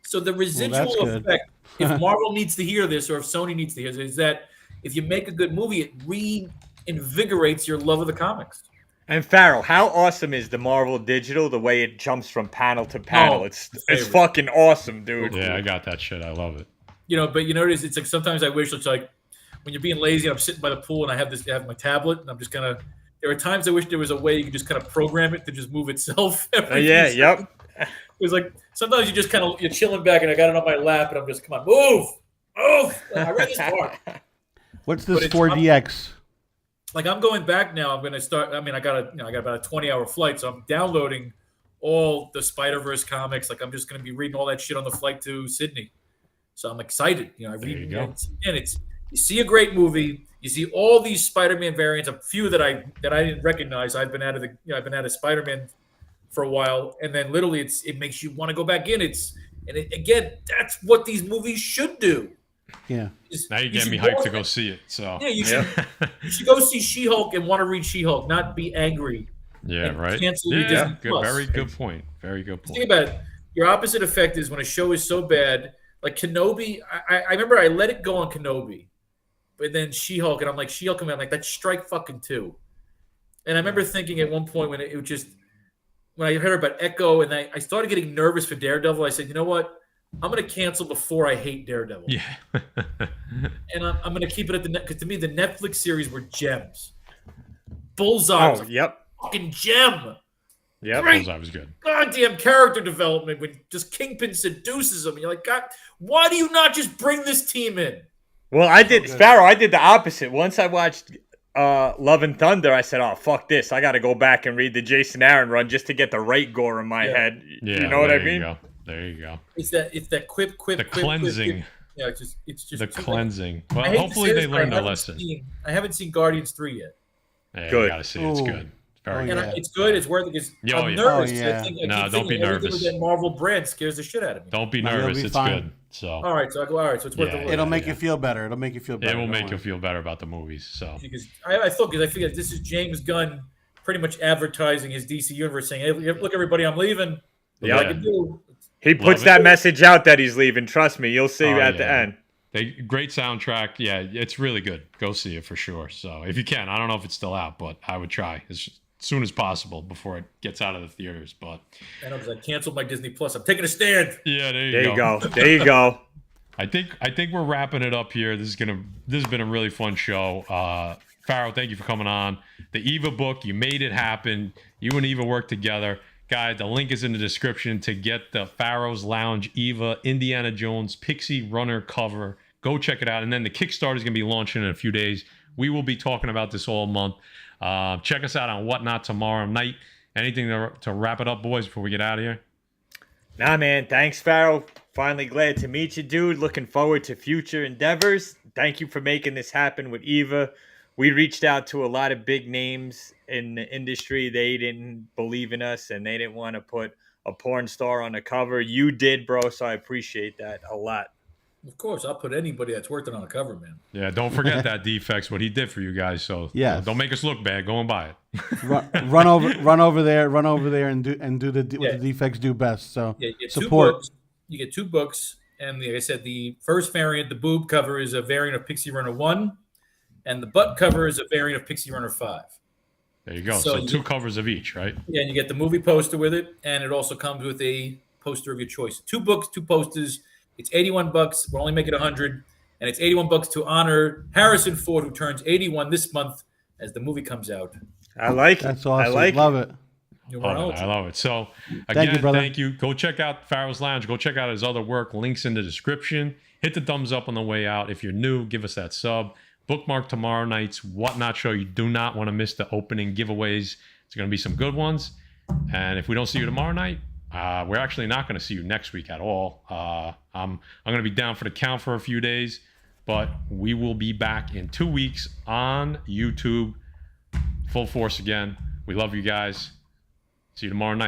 So the residual effect, if Marvel needs to hear this or if Sony needs to hear this, is that if you make a good movie, it reinvigorates your love of the comics. And Pharaoh, how awesome is the Marvel Digital? The way it jumps from panel to panel, it's fucking awesome, dude. Yeah, I got that shit. I love it. But it is. It's like sometimes I wish it's like when you're being lazy and I'm sitting by the pool and I have my tablet and I'm just kind of. There are times I wish there was a way you could just kind of program it to just move itself. Yep. It was like sometimes you're chilling back and I got it on my lap and I'm just come on move. I read this part. What's this 4DX? Like I'm going back now. I'm going to start. I mean, I got about a 20-hour flight, so I'm downloading all the Spider-Verse comics. Like I'm just going to be reading all that shit on the flight to Sydney. So I'm excited. I read and you see a great movie. You see all these Spider-Man variants. A few that I didn't recognize. I've been out of Spider-Man for a while, and then literally it makes you want to go back in. Again, that's what these movies should do. Yeah. Now you're getting me hyped to go see it. So yeah, you should go see She-Hulk and want to read She-Hulk, not be angry. Yeah, right. Cancel your Disney Plus. Very good point. Very good point. Think about it. Your opposite effect is when a show is so bad, like Kenobi. I remember I let it go on Kenobi, but then She-Hulk, and I'm like She-Hulk, I'm like that's strike fucking two. And I remember thinking at one point when when I heard about Echo, and I started getting nervous for Daredevil. I said, you know what? I'm going to cancel before I hate Daredevil. Yeah. And I'm going to keep it at because to me, the Netflix series were gems. Bullseye was a fucking gem. Yeah, Bullseye was good. Goddamn character development when just Kingpin seduces him. And you're like, God, why do you not just bring this team in? Well, I did, Pharaoh, I did the opposite. Once I watched Love and Thunder, I said, oh, fuck this. I got to go back and read the Jason Aaron run just to get the right gore in my head. Yeah, you know what I mean? There you go. It's that quip. The cleansing. Yeah, it's just the cleansing. Well, hopefully they learned their lesson. I haven't seen Guardians 3 yet. Yeah, good. You gotta see it. It's good. Very good. It's good. It's worth it because I'm nervous. I don't be nervous. That Marvel brand scares the shit out of me. Don't be nervous. It's good. So. All right. So it's worth it. It'll make you feel better. It'll make you feel better. It will make you feel better about the movies. So. Because I figured this is James Gunn pretty much advertising his DC universe, saying, "Hey, look, everybody, I'm leaving." Yeah. I can do. He puts that message out that he's leaving. Trust me, you'll see at the end. Great soundtrack. Yeah, it's really good. Go see it for sure. So if you can, I don't know if it's still out, but I would try as soon as possible before it gets out of the theaters. But I know because I canceled my Disney Plus. I'm taking a stand. Yeah, there you go. There you go. I think we're wrapping it up here. This has been a really fun show. Pharaoh, thank you for coming on. The EVA book, you made it happen. You and EVA worked together. guide. The link is in the description to get the Pharaoh's Lounge EVA Indiana Jones Pixie Runner cover. Go check it out. And then the Kickstarter is going to be launching in a few days. We will be talking about this all month. Check us out on Whatnot tomorrow night. Anything to wrap it up, boys, before we get out of here? Nah, man. Thanks, Pharaoh. Finally glad to meet you, dude. Looking forward to future endeavors. Thank you for making this happen with EVA. We reached out to a lot of big names in the industry. They didn't believe in us, and they didn't want to put a porn star on the cover. You did, bro, so I appreciate that a lot. Of course, I'll put anybody that's working on a cover, man. Yeah, don't forget that Defects, what he did for you guys. So Yes. don't make us look bad. Go and buy it. run over there, and do what the Defects do best. So Yeah, you get support. 2 books. You get 2 books, and like I said, the first variant, the boob cover, is a variant of Pixie Runner 1, and the butt cover is a variant of Pixie Runner 5. There you go. So So 2 covers of each, right? Yeah, and you get the movie poster with it, and it also comes with a poster of your choice. 2 books, 2 posters. It's $81. We're only making 100, and it's $81 to honor Harrison Ford, who turns 81 this month as the movie comes out. I like it. That's awesome. I like Love it. I love it. So again, you, brother. thank you. Go check out Pharaoh's Lounge. Go check out his other work. Links in the description. Hit the thumbs up on the way out. If you're new, give us that sub. Bookmark tomorrow night's Whatnot show. You do not want to miss the opening giveaways. It's going to be some good ones. And if we don't see you tomorrow night, we're actually not going to see you next week at all. I'm going to be down for the count for a few days, but we will be back in 2 weeks on YouTube. Full force again. We love you guys. See you tomorrow night.